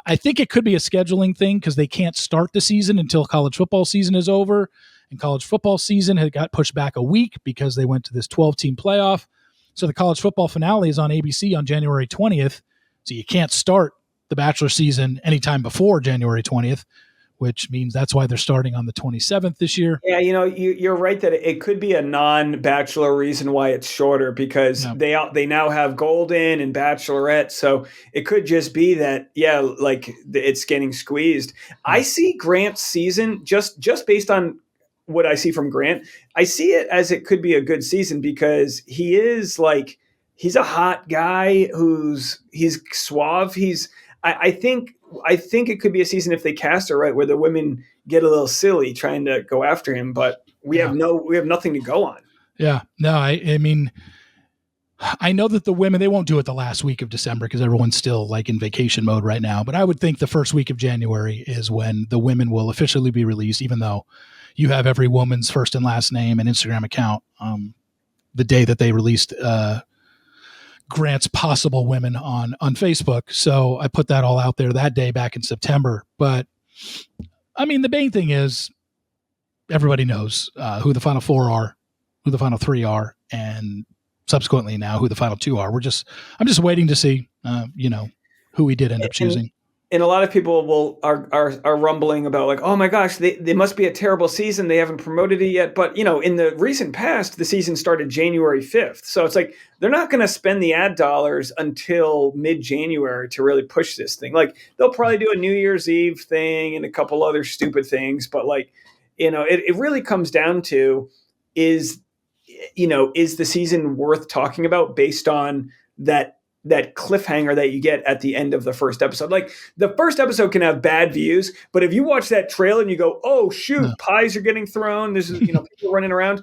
I think it could be a scheduling thing, because they can't start the season until college football season is over, and college football season had got pushed back a week because they went to this 12-team playoff. So the college football finale is on ABC on January 20th. So you can't start the Bachelor season anytime before January 20th, which means that's why they're starting on the 27th this year. Yeah, you're right that it could be a non-Bachelor reason why it's shorter, because they now have Golden and Bachelorette, so it could just be that it's getting squeezed. I see Grant's season just based on what I see from Grant. I see it as it could be a good season, because he is like, he's a hot guy he's suave. I think it could be a season if they cast it right, where the women get a little silly trying to go after him, but we have nothing to go on. Yeah. No, I mean, I know that the women, they won't do it the last week of December because everyone's still like in vacation mode right now. But I would think the first week of January is when the women will officially be released, even though you have every woman's first and last name and Instagram account. The day that they released Grant's possible women on Facebook. So I put that all out there that day back in September. But I mean, the main thing is everybody knows who the final four are, who the final three are, and subsequently now who the final two are. I'm just waiting to see, who we did end up And choosing. and a lot of people are rumbling about like, oh my gosh, they must be a terrible season. They haven't promoted it yet. But in the recent past, the season started January 5th. So it's like they're not going to spend the ad dollars until mid-January to really push this thing. Like they'll probably do a New Year's Eve thing and a couple other stupid things, but like, it really comes down to is is the season worth talking about based on that cliffhanger that you get at the end of the first episode. Like the first episode can have bad views, but if you watch that trailer and you go, "Oh shoot, No. pies are getting thrown," this is people running around,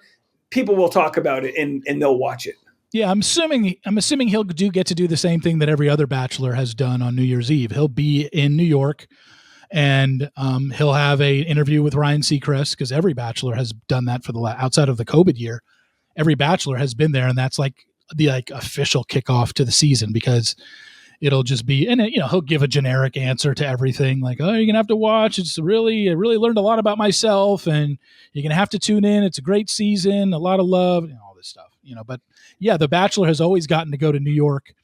people will talk about it and they'll watch it. Yeah, I'm assuming he'll get to do the same thing that every other Bachelor has done on New Year's Eve. He'll be in New York, and he'll have a interview with Ryan Seacrest because every Bachelor has done that for outside of the COVID year. Every Bachelor has been there, and that's like the official kickoff to the season because it'll just be, and he'll give a generic answer to everything like, oh, you're gonna have to watch. I really learned a lot about myself, and you're gonna have to tune in. It's a great season, a lot of love, and all this stuff. But yeah, the Bachelor has always gotten to go to New York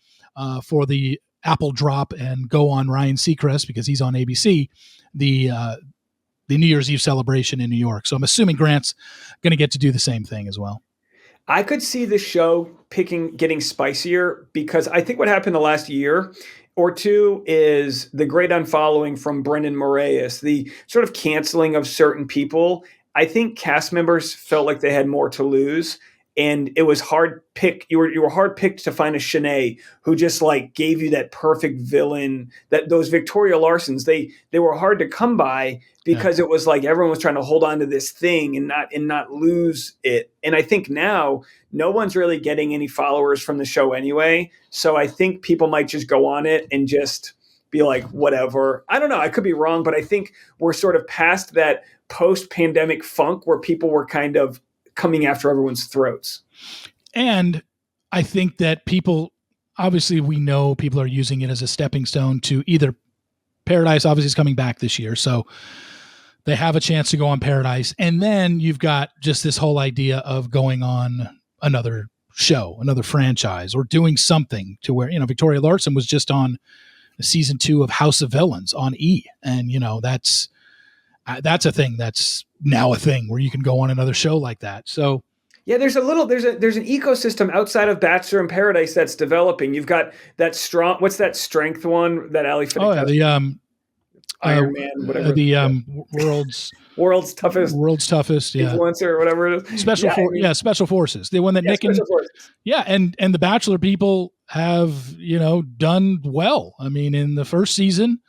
for the Apple drop and go on Ryan Seacrest because he's on ABC. The New Year's Eve celebration in New York. So I'm assuming Grant's going to get to do the same thing as well. I could see the show getting spicier because I think what happened the last year or two is the great unfollowing from Brendan Moraes, the sort of canceling of certain people. I think cast members felt like they had more to lose, and it was hard pick. You were hard picked to find a Shanae who just like gave you that perfect villain. That those Victoria Larsons, they were hard to come by because it was like everyone was trying to hold on to this thing and not lose it. And I think now no one's really getting any followers from the show anyway. So I think people might just go on it and just be like, whatever. I don't know. I could be wrong, but I think we're sort of past that post-pandemic funk where people were kind of coming after everyone's throats. And I think that people, obviously we know people are using it as a stepping stone to either Paradise obviously is coming back this year. So they have a chance to go on Paradise. And then you've got just this whole idea of going on another show, another franchise, or doing something to where, Victoria Larson was just on season 2 of House of Villains on E. And, that's a thing that's now a thing where you can go on another show like that. So yeah, there's an ecosystem outside of Bachelor and Paradise that's developing. You've got that strong, what's that strength one that Ali Finney? Oh yeah, the Iron Man, whatever. The world's toughest yeah, influencer or whatever it is. Special Forces. The one that Nick and and the Bachelor people have done well. I mean, in the first season,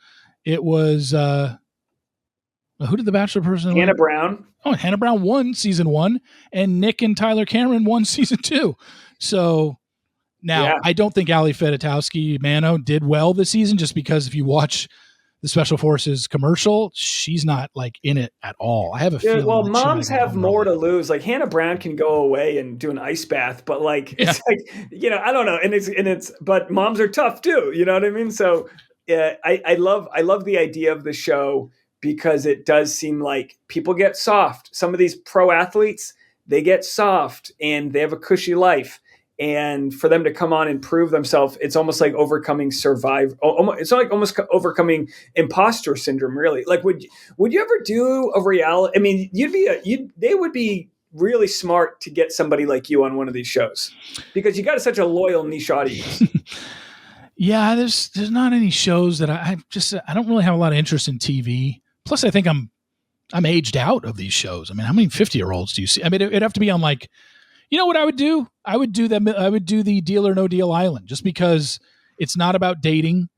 it was who did the Bachelor person? Hannah Brown. Oh, Hannah Brown won season 1, and Nick and Tyler Cameron won season 2. So now I don't think Ali Fedotowsky Mano did well this season, just because if you watch the Special Forces commercial, she's not like in it at all. I have a feeling. Well, moms have more to lose. Like Hannah Brown can go away and do an ice bath, but like it's like I don't know, and it's but moms are tough too. You know what I mean? So I love the idea of the show because it does seem like people get soft. Some of these pro athletes, they get soft and they have a cushy life. And for them to come on and prove themselves, it's almost like overcoming It's like almost overcoming imposter syndrome. Really, like would you ever do a reality? I mean, they would be really smart to get somebody like you on one of these shows because you got such a loyal niche audience. Yeah, there's not any shows that I don't really have a lot of interest in TV. Plus, I think I'm aged out of these shows. I mean, how many 50-year-olds do you see? I mean, it'd have to be on like. You know what I would do? I would do the Deal or No Deal Island, just because it's not about dating.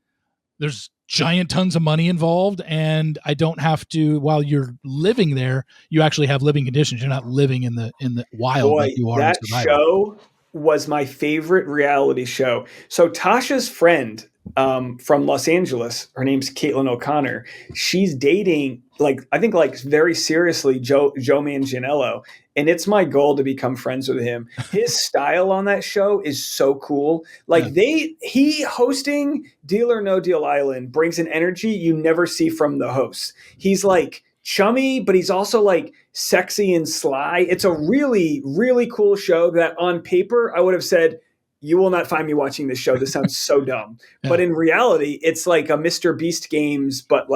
There's giant tons of money involved, and I don't have to, while you're living there, you actually have living conditions. You're not living in the wild Boy, like you are in that Survivor. show was my favorite reality show. So Tasha's friend from Los Angeles, her name's Caitlin O'Connor. She's dating I think very seriously Joe Manganiello, and it's my goal to become friends with him. His style on that show is so cool. He hosting Deal or No Deal Island brings an energy you never see from the host. He's like chummy, but he's also like sexy and sly. It's a really, really cool show that on paper I would have said, you will not find me watching this show. This sounds so dumb. Yeah. But in reality, it's like a Mr. Beast games, but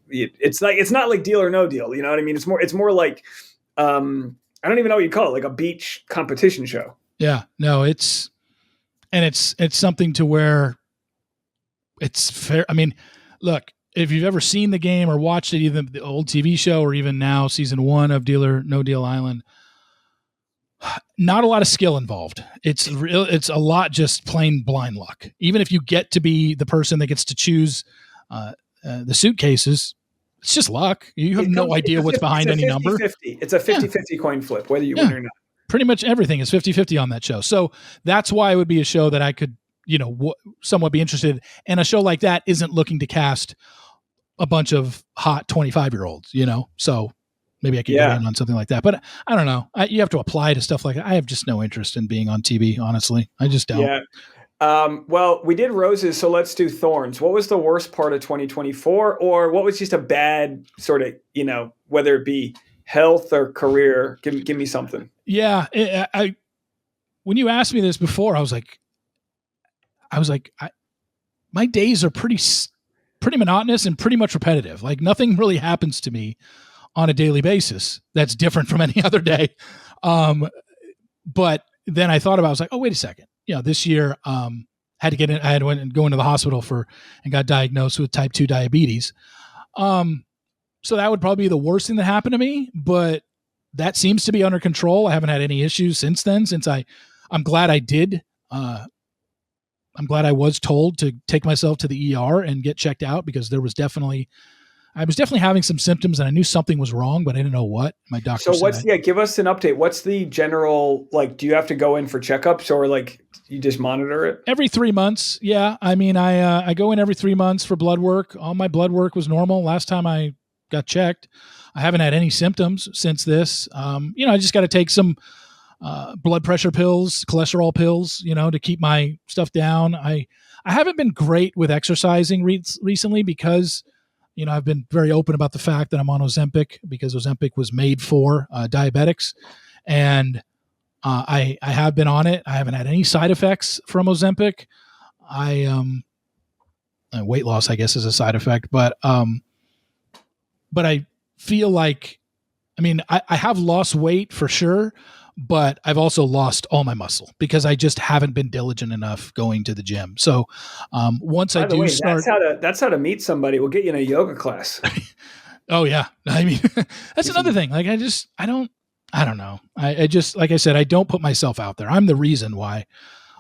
it's not like Deal or No Deal. You know what I mean? It's more like I don't even know what you call it, like a beach competition show. Yeah, no, it's something to where it's fair. I mean, look, if you've ever seen the game or watched it, even the old TV show or even now season 1 of Deal or No Deal Island, not a lot of skill involved. It's a lot just plain blind luck. Even if you get to be the person that gets to choose the suitcases, it's just luck. You have no idea what's behind any number. It's a 50-50 coin flip, whether you win or not. Pretty much everything is 50-50 on that show. So that's why it would be a show that I could, somewhat be interested in. And a show like that isn't looking to cast a bunch of hot 25-year-olds, so maybe I could get in on something like that. But I don't know. You have to apply to stuff like that. I have just no interest in being on TV, honestly. I just don't. Yeah. Well, we did roses, so let's do thorns. What was the worst part of 2024, or what was just a bad sort of, whether it be health or career? Give me something. Yeah. When you asked me this before, I was like, my days are pretty monotonous and pretty much repetitive. Like nothing really happens to me on a daily basis that's different from any other day. But then I thought about, I was like, oh, wait a second. This year, had to get in, I had to go into the hospital and got diagnosed with type 2 diabetes. So that would probably be the worst thing that happened to me, but that seems to be under control. I haven't had any issues since then, I'm glad I did. I'm glad I was told to take myself to the ER and get checked out, because I was definitely having some symptoms and I knew something was wrong, but I didn't know what. My doctor said. Give us an update. What's the general, do you have to go in for checkups, or you just monitor it? Every 3 months. Yeah. I mean, I go in every 3 months for blood work. All my blood work was normal last time I got checked. I haven't had any symptoms since this. I just got to take some blood pressure pills, cholesterol pills, to keep my stuff down. I haven't been great with exercising recently because, I've been very open about the fact that I'm on Ozempic, because Ozempic was made for diabetics, and I have been on it. I haven't had any side effects from Ozempic. Weight loss, I guess, is a side effect, but I feel like, I have lost weight for sure, but I've also lost all my muscle because I just haven't been diligent enough going to the gym. So once I do start, that's how to meet somebody. We'll get you in a yoga class. Oh yeah. That's another thing. Like I don't know. I just, like I said, I don't put myself out there. I'm the reason why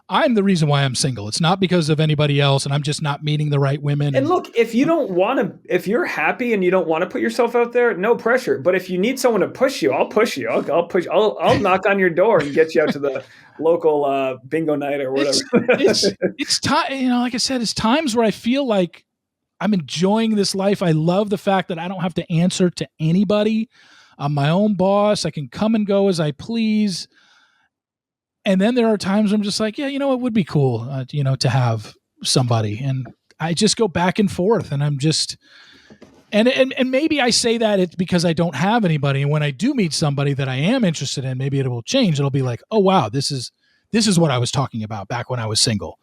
I'm single. It's not because of anybody else, and I'm just not meeting the right women. And look, if you're happy and you don't want to put yourself out there, no pressure. But if you need someone to push you, I'll push you. I'll knock on your door and get you out to the local bingo night or whatever. It's time. Like I said, it's times where I feel like I'm enjoying this life. I love the fact that I don't have to answer to anybody. I'm my own boss. I can come and go as I please. And then there are times I'm just like, yeah, it would be cool, to have somebody. And I just go back and forth, and I'm just, and maybe I say that it's because I don't have anybody. And when I do meet somebody that I am interested in, maybe it will change. It'll be like, oh, wow, this is what I was talking about back when I was single.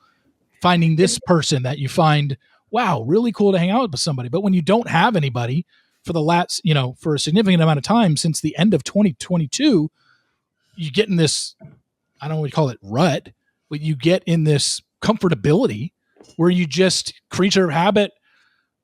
Finding this person that you find, wow, really cool to hang out with somebody. But when you don't have anybody for the last, for a significant amount of time since the end of 2022, you get in this, I don't know what you call it, rut, but you get in this comfortability where you just, creature of habit,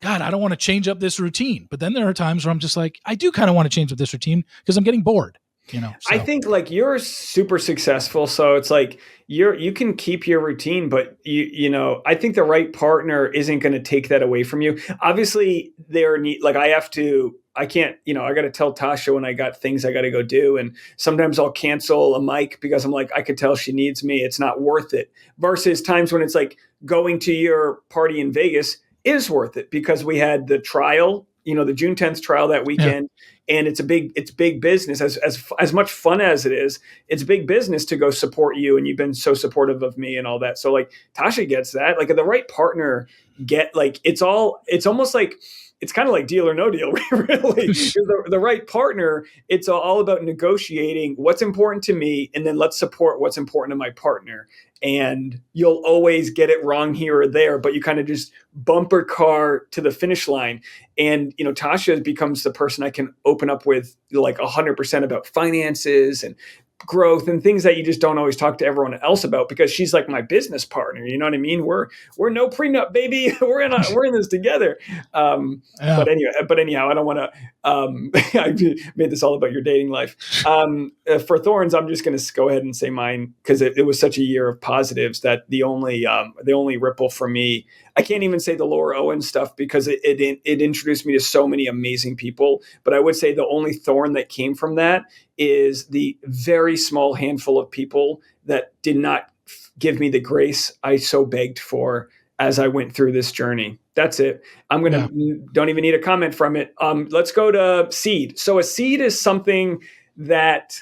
God, I don't want to change up this routine. But then there are times where I'm just like, I do kind of want to change up this routine because I'm getting bored. I So think like you're super successful, so it's like you can keep your routine, but I think the right partner isn't going to take that away from you. Obviously, like I can't, I got to tell Tasha when I got things I got to go do, and sometimes I'll cancel a mic because I'm like I could tell she needs me. It's not worth it. Versus times when it's like going to your party in Vegas is worth it because we had the trial, the June 10th trial that yeah, weekend, and it's big business. As much fun as it is, it's big business to go support you, and you've been so supportive of me and all that. So like Tasha gets that. Like the right partner it's almost like it's kind of like Deal or No Deal, really. The right partner, it's all about negotiating what's important to me, and then let's support what's important to my partner. And you'll always get it wrong here or there, but you kind of just bumper car to the finish line. And Tasha becomes the person I can open up with like 100% about finances and growth and things that you just don't always talk to everyone else about because she's like my business partner. You know what I mean? We're no prenup, baby. We're in this together. yeah. But anyhow, I don't want to. I made this all about your dating life. For Thorns, I'm just going to go ahead and say mine because it was such a year of positives that the only ripple for me. I can't even say the Laura Owen stuff because it introduced me to so many amazing people. But I would say the only thorn that came from that is the very small handful of people that did not give me the grace I so begged for as I went through this journey. That's it. Don't even need a comment from it. Let's go to seed. So a seed is something that,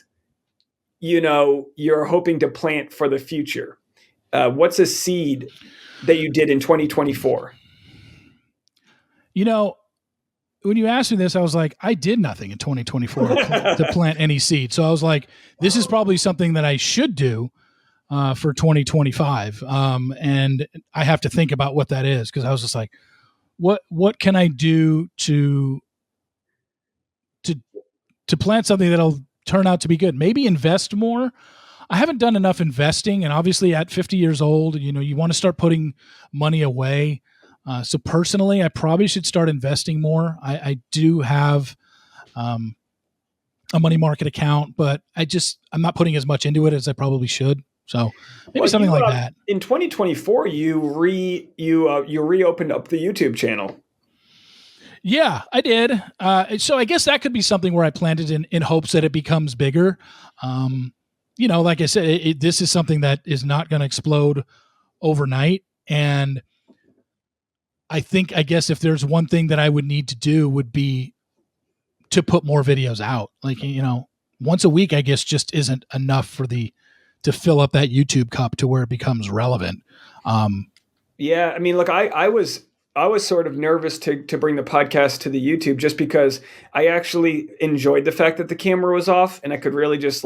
you're hoping to plant for the future. What's a seed that you did in 2024? When you asked me this, I was like, I did nothing in 2024 to plant any seed. So I was like, this is probably something that I should do for 2025. And I have to think about what that is because I was just like, what can I do to plant something that'll turn out to be good? Maybe invest more. I haven't done enough investing, and obviously at 50 years old, you want to start putting money away. So personally, I probably should start investing more. I do have a money market account, but I'm not putting as much into it as I probably should. So maybe something like that. In 2024, you reopened up the YouTube channel. Yeah, I did. So I guess that could be something where I planted in hopes that it becomes bigger. Like I said, this is something that is not going to explode overnight. And I guess if there's one thing that I would need to do would be to put more videos out. Like, once a week, I guess just isn't enough to fill up that YouTube cup to where it becomes relevant. Yeah. I mean, look, I was sort of nervous to bring the podcast to the YouTube just because I actually enjoyed the fact that the camera was off and I could really just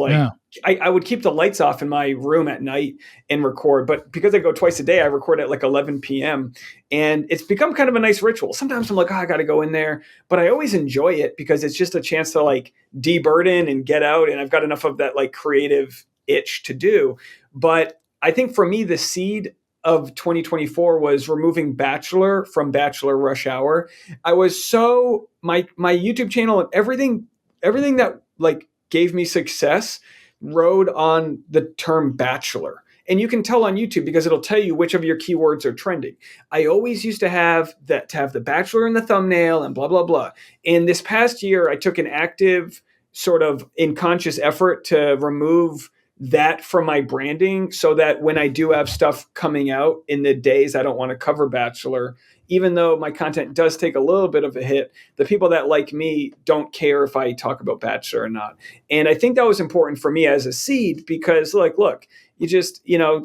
I would keep the lights off in my room at night and record. But because I go twice a day, I record at like 11 p.m. And it's become kind of a nice ritual. Sometimes I'm like, I got to go in there, but I always enjoy it because it's just a chance to like deburden and get out. And I've got enough of that like creative itch to do. But I think for me, the seed of 2024 was removing Bachelor from Bachelor Rush Hour. I was so my YouTube channel and everything that like gave me success rode on the term Bachelor. And you can tell on YouTube because it'll tell you which of your keywords are trending. I always used to have the Bachelor in the thumbnail and blah, blah, blah. And this past year, I took an active sort of unconscious effort to remove that from my branding so that when I do have stuff coming out in the days I don't want to cover Bachelor, even though my content does take a little bit of a hit, the people that like me don't care if I talk about Bachelor or not. And I think that was important for me as a seed because like, look, you just,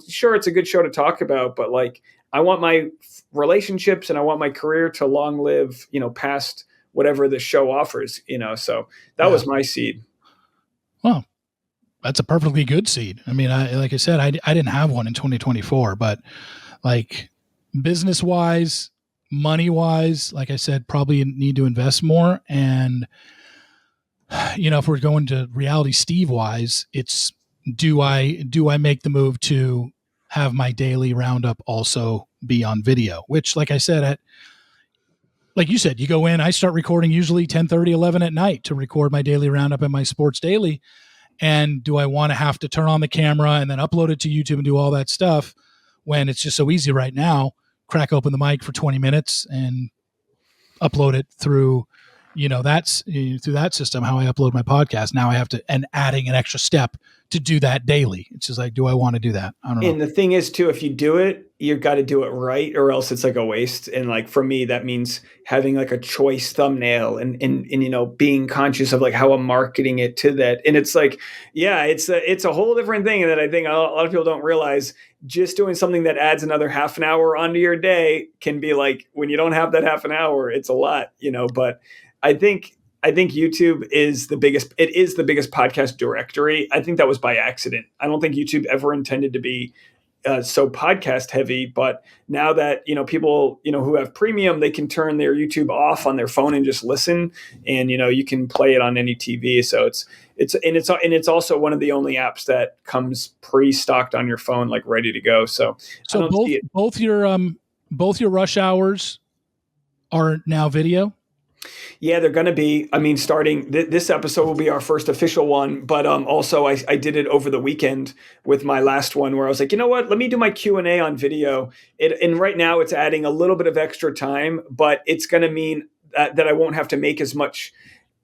sure, it's a good show to talk about, but like, I want my relationships and I want my career to long live, past whatever the show offers, so that was my seed. Well, that's a perfectly good seed. I mean, like I said, I didn't have one in 2024, but like business wise, money wise, like I said, probably need to invest more. And, if we're going to reality Steve wise, it's do I make the move to have my daily roundup also be on video, which like I said, like you said, you go in, I start recording usually 10:30, 11 at night to record my daily roundup and my sports daily. And do I want to have to turn on the camera and then upload it to YouTube and do all that stuff when it's just so easy right now? Crack open the mic for 20 minutes and upload it through, through that system, how I upload my podcast. Now I have to, and adding an extra step to do that daily. It's just like, do I want to do that? I don't know. And the thing is too, if you do it, you've got to do it right, or else it's like a waste. And like for me, that means having like a choice thumbnail and being conscious of like how I'm marketing it to that. And it's like, yeah, it's a whole different thing that I think a lot of people don't realize. Just doing something that adds another half an hour onto your day can be like, when you don't have that half an hour, it's a lot, but I think YouTube is the biggest. It is the biggest podcast directory. I think that was by accident. I don't think YouTube ever intended to be so podcast heavy. But now that people who have premium, they can turn their YouTube off on their phone and just listen, and you can play it on any TV. So it's also one of the only apps that comes pre-stocked on your phone, like ready to go. So both your rush hours are now video. Yeah, they're going to be. I mean, starting this episode will be our first official one, but also I did it over the weekend with my last one, where I was like, you know what? Let me do my Q&A on video. And right now it's adding a little bit of extra time, but it's going to mean that I won't have to make as much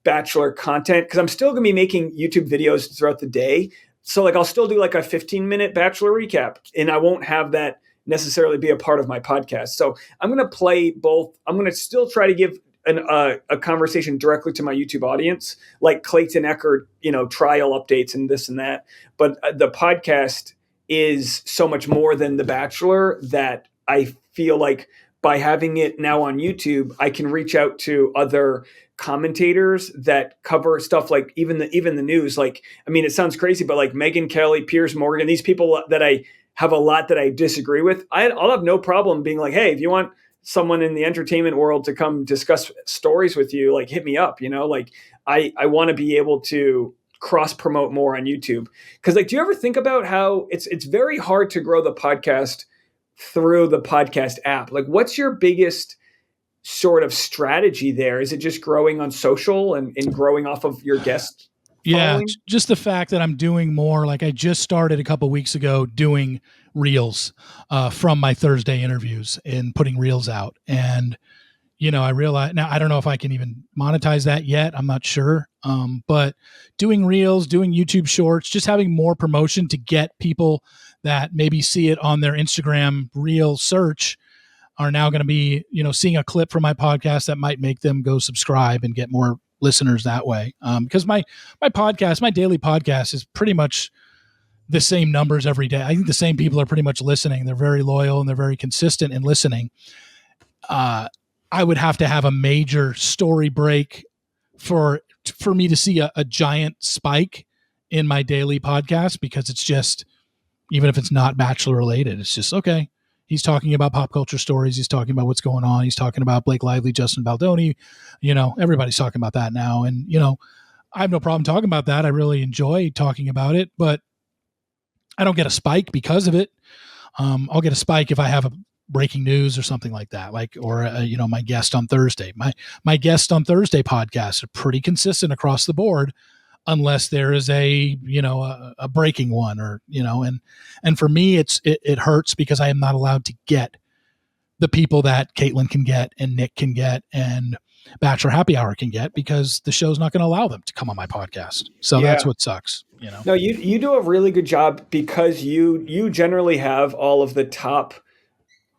Bachelor content, because I'm still going to be making YouTube videos throughout the day. So like I'll still do like a 15-minute Bachelor recap, and I won't have that necessarily be a part of my podcast. So I'm going to play both. I'm going to still try to give a conversation directly to my YouTube audience, like Clayton Eckert, trial updates and this and that. But the podcast is so much more than The Bachelor that I feel like by having it now on YouTube, I can reach out to other commentators that cover stuff like even the news. Like, I mean, it sounds crazy, but like Megyn Kelly, Piers Morgan, these people that I have a lot that I disagree with, I'll have no problem being like, hey, if you want someone in the entertainment world to come discuss stories with you, like hit me up, like I want to be able to cross promote more on YouTube. Cause like, do you ever think about how it's very hard to grow the podcast through the podcast app? Like what's your biggest sort of strategy there? Is it just growing on social and growing off of your guest following? Yeah, just the fact that I'm doing more. Like I just started a couple weeks ago doing reels from my Thursday interviews and putting reels out. And, I realize now, I don't know if I can even monetize that yet. I'm not sure. But doing reels, doing YouTube shorts, just having more promotion to get people that maybe see it on their Instagram reel search are now going to be, seeing a clip from my podcast that might make them go subscribe and get more listeners that way. Because my podcast, my daily podcast is pretty much the same numbers every day. I think the same people are pretty much listening. They're very loyal and they're very consistent in listening. I would have to have a major story break for me to see a giant spike in my daily podcast, because it's just, even if it's not Bachelor related, it's just, okay, he's talking about pop culture stories. He's talking about what's going on. He's talking about Blake Lively, Justin Baldoni, everybody's talking about that now. And, I have no problem talking about that. I really enjoy talking about it, but I don't get a spike because of it. I'll get a spike if I have a breaking news or something like that, or my guest on Thursday. My guest on Thursday podcasts are pretty consistent across the board, unless there is a breaking one, or and for me it hurts because I am not allowed to get the people that Caitlin can get and Nick can get and Bachelor Happy Hour can get, because the show's not going to allow them to come on my podcast. So That's what sucks. No, you do a really good job, because you generally have all of the top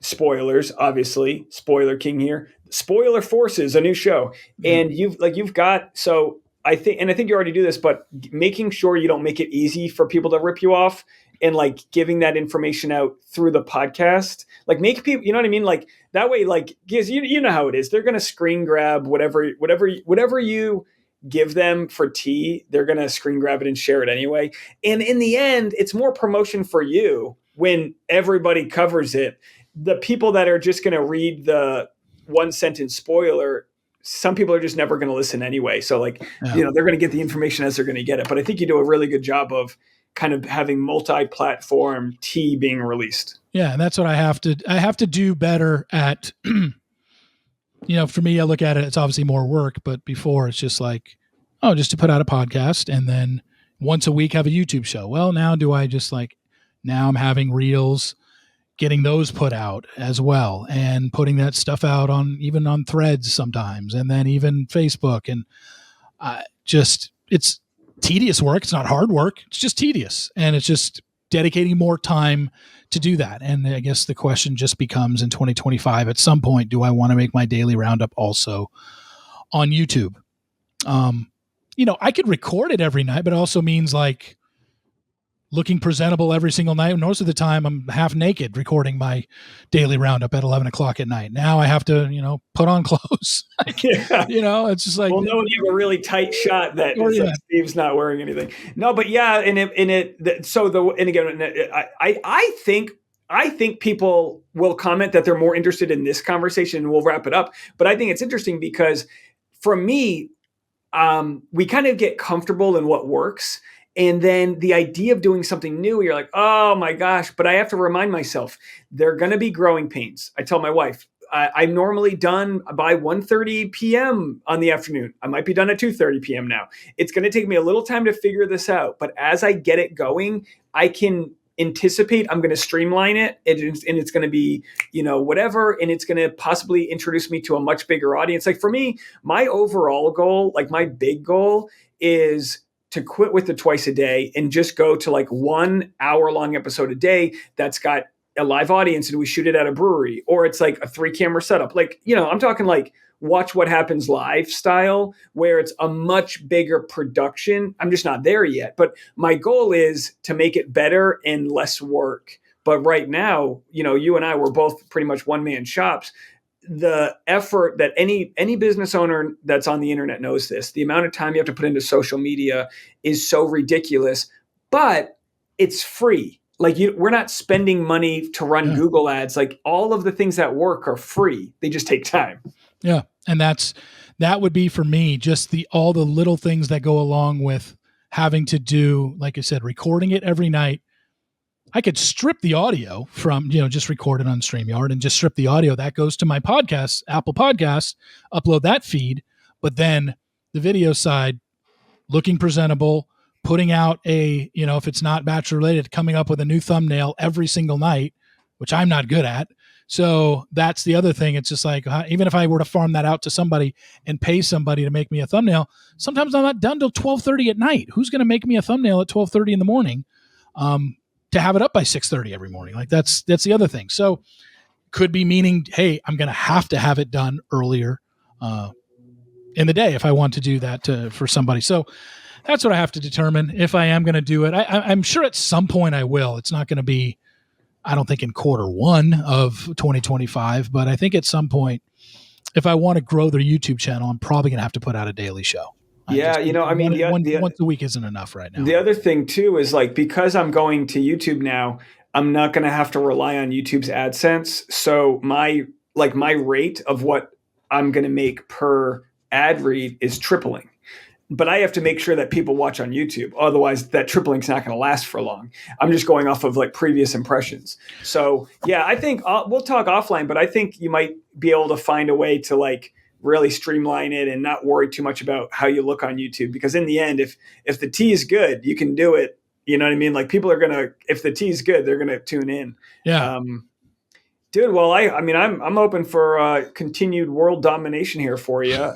spoilers. Obviously, spoiler king here. Spoiler Forces, a new show, and you've got, so I think you already do this, but making sure you don't make it easy for people to rip you off, and like giving that information out through the podcast, like make people, you know what I mean? Like that way, like, because you know how it is. They're going to screen grab whatever you give them for tea. They're going to screen grab it and share it anyway. And in the end, it's more promotion for you when everybody covers it. The people that are just going to read the one sentence spoiler, some people are just never going to listen anyway. So like, they're going to get the information as they're going to get it. But I think you do a really good job of kind of having multi-platform tea being released. Yeah. And that's what I have to do better at. For me, I look at it, it's obviously more work, but before it's just like, just to put out a podcast and then, once a week have a YouTube show. Well, now do I just like, now I'm having reels, getting those put out as well, and putting that stuff out on even on Threads sometimes, and then even Facebook. And just, it's tedious work. It's not hard work. It's just tedious. And it's just dedicating more time to do that. And I guess the question just becomes in 2025, at some point, do I want to make my daily roundup also on YouTube? I could record it every night, but it also means like looking presentable every single night. Most of the time I'm half naked recording my daily roundup at 11 o'clock at night. Now I have to, put on clothes. Yeah. It's just like, well, no, you have a really tight shot that it's like Steve's not wearing anything. No, but yeah. And again, I think people will comment that they're more interested in this conversation, and we'll wrap it up. But I think it's interesting because for me, we kind of get comfortable in what works. And then the idea of doing something new, you're like, oh my gosh, but I have to remind myself, there are going to be growing pains. I tell my wife, I'm normally done by 1:30 p.m. on the afternoon. I might be done at 2:30 p.m. now. It's going to take me a little time to figure this out. But as I get it going, I can anticipate I'm going to streamline it, and it's going to be, whatever. And it's going to possibly introduce me to a much bigger audience. Like for me, my overall goal, like my big goal is to quit with the twice a day and just go to like 1 hour long episode a day that's got a live audience, and we shoot it at a brewery, or it's like a 3-camera setup. Like, I'm talking like Watch What Happens Live style, where it's a much bigger production. I'm just not there yet, but my goal is to make it better and less work. But right now, you and I were both pretty much one-man shops. The effort that any business owner that's on the internet knows this, the amount of time you have to put into social media is so ridiculous, but it's free. Like we're not spending money to run Google ads. Like all of the things that work are free. They just take time. Yeah. And that would be for me, just all the little things that go along with having to do, like I said, recording it every night. I could strip the audio from, just record it on StreamYard and just strip the audio. That goes to my podcast, Apple Podcasts, upload that feed. But then the video side, looking presentable, putting out if it's not Bachelor related, coming up with a new thumbnail every single night, which I'm not good at. So that's the other thing. It's just like, even if I were to farm that out to somebody and pay somebody to make me a thumbnail, sometimes I'm not done till 12:30 at night. Who's going to make me a thumbnail at 12:30 in the morning? To have it up by 6:30 every morning. Like that's the other thing. So could be meaning, hey, I'm going to have it done earlier in the day if I want to do that for somebody. So that's what I have to determine if I am going to do it. I'm sure at some point I will. It's not going to be, I don't think in Q1 of 2025, but I think at some point, if I want to grow their YouTube channel, I'm probably going to have to put out a daily show. Yeah, once a week isn't enough right now. The other thing too is like, because I'm going to YouTube now, I'm not going to have to rely on YouTube's AdSense. So my rate of what I'm going to make per ad read is tripling. But I have to make sure that people watch on YouTube. Otherwise, that tripling's not going to last for long. I'm just going off of like previous impressions. So yeah, I think we'll talk offline, but I think you might be able to find a way to like really streamline it and not worry too much about how you look on YouTube. Because in the end, if the tea is good, you can do it. You know what I mean? Like people are if the tea is good, they're gonna tune in. Yeah. Dude, well, I'm open for continued world domination here for you.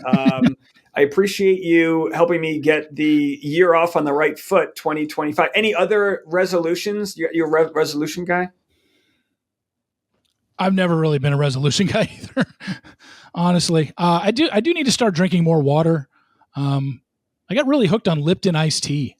I appreciate you helping me get the year off on the right foot, 2025. Any other resolutions? You're a resolution guy? I've never really been a resolution guy either. Honestly, I do need to start drinking more water. I got really hooked on Lipton iced tea.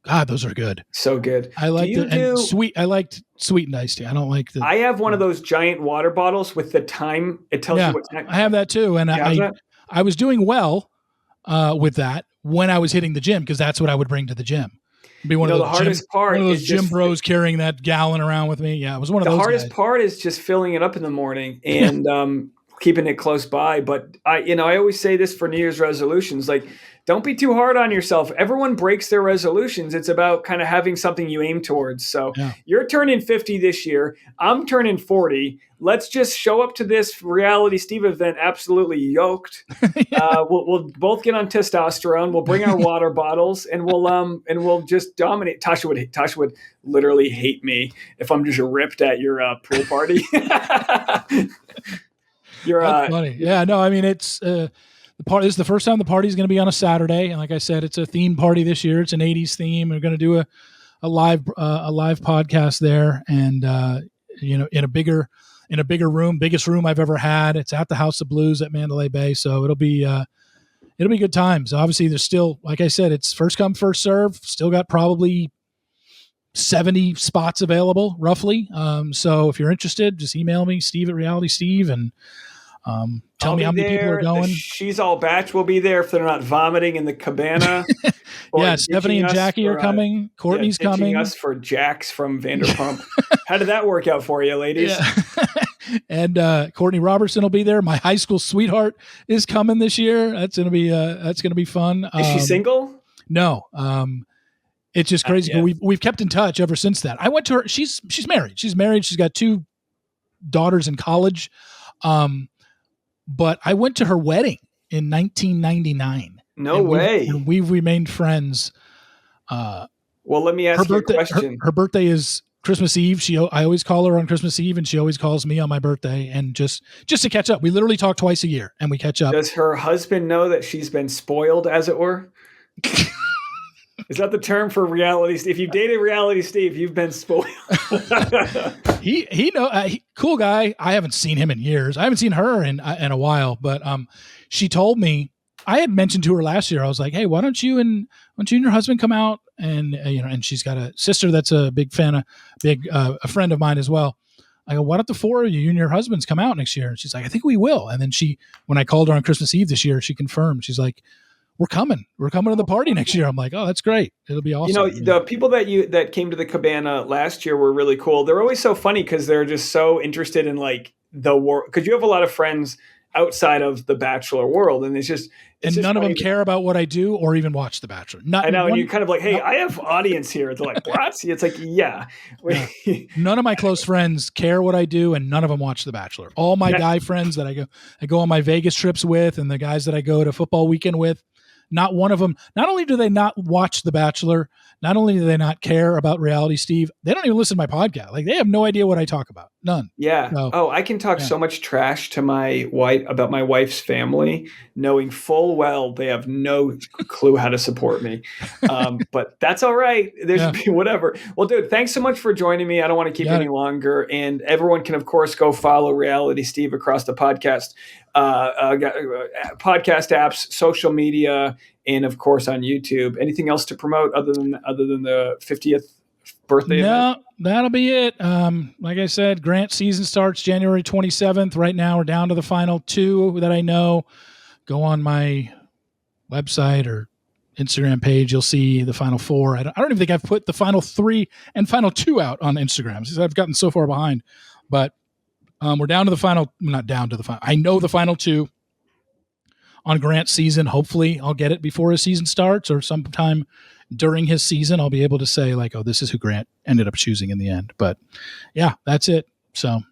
God, those are good. So good. I like and sweet. I liked sweetened iced tea. I don't like I have one of those giant water bottles with the time. It tells you what time. I have that too, and I was doing well with that when I was hitting the gym, because that's what I would bring to the gym. Be one of those gym bros carrying that gallon around with me. Yeah, it was one of those. The hardest part is just filling it up in the morning, and keeping it close by. But I always say this for New Year's resolutions, like, don't be too hard on yourself. Everyone breaks their resolutions. It's about kind of having something you aim towards. So Yeah. you're turning 50 this year. I'm turning 40. Let's just show up to this Reality Steve event absolutely yoked. We'll both get on testosterone. We'll bring our water bottles, and we'll just dominate. Tasha would literally hate me if I'm just ripped at your pool party. That's funny. Yeah, no, I mean, it's the part. This is the first time the party is going to be on a Saturday, and like I said, it's a theme party this year. It's an '80s theme. We're going to do a live podcast there, and in a bigger room, biggest room I've ever had. It's at the House of Blues at Mandalay Bay, so it'll be good times. Obviously, there's still, like I said, it's first come first serve. Still got probably 70 spots available, roughly. So if you're interested, just email me, Steve@RealitySteve, and tell me how many people are going. She's All Batch will be there if they're not vomiting in the cabana. Yeah, Stephanie and Jackie are coming. Courtney's coming. Us for Jax from Vanderpump. How did that work out for you, ladies? Yeah. And Courtney Robertson will be there. My high school sweetheart is coming this year. That's gonna be fun. Is she single? No. It's just crazy. But we've kept in touch ever since that. I went to her. She's married. She's married. She's got 2 daughters in college. But I went to her wedding in 1999. No way. And we've remained friends. Well, let me ask you a question. Her birthday is Christmas Eve. I always call her on Christmas Eve, and she always calls me on my birthday. And just to catch up, we literally talk twice a year, and we catch up. Does her husband know that she's been spoiled, as it were? Is that the term for Reality Steve? If you dated Reality Steve, you've been spoiled. he cool guy. I haven't seen him in years. I haven't seen her in a while. But she told me, I had mentioned to her last year. I was like, hey, why don't you and your husband come out? And and she's got a sister that's a big fan, a friend of mine as well. I go, why don't the 4 of you and your husbands come out next year? And she's like, I think we will. And then when I called her on Christmas Eve this year, she confirmed. She's like, we're coming to the party next year. I'm like, oh, that's great. It'll be awesome. The people that came to the cabana last year were really cool. They're always so funny because they're just so interested in like the world. Because you have a lot of friends outside of the Bachelor world, and it's just none of them care about what I do or even watch the Bachelor. I know, and you're kind of like, hey, I have audience here. They're like, what? It's like, yeah. None of my close friends care what I do, and none of them watch the Bachelor. All my guy friends that I go on my Vegas trips with, and the guys that I go to football weekend with. Not one of them. Not only do they not watch The Bachelor, not only do they not care about Reality Steve, they don't even listen to my podcast. Like, they have no idea what I talk about. None. Yeah. So, I can talk so much trash to my wife about my wife's family, knowing full well they have no clue how to support me. But that's all right. There's whatever. Well, dude, thanks so much for joining me. I don't want to keep any longer. And everyone can, of course, go follow Reality Steve across the podcast apps, social media, and of course on YouTube. Anything else to promote other than the 50th birthday event? That'll be it. Like I said, Grant season starts January 27th. Right now we're down to the final 2 that I know. Go on my website or Instagram page. You'll see the final 4. I don't even think I've put the final 3 and final 2 out on Instagram because I've gotten so far behind. But we're down to the final, not down to the final. I know the final 2 on Grant's season. Hopefully I'll get it before his season starts, or sometime during his season, I'll be able to say like, oh, this is who Grant ended up choosing in the end. But yeah, that's it. So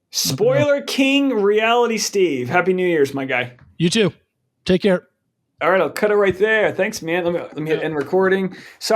Spoiler King Reality Steve. Happy New Year's, my guy. You too. Take care. All right. I'll cut it right there. Thanks, man. Let me hit end recording. Sorry.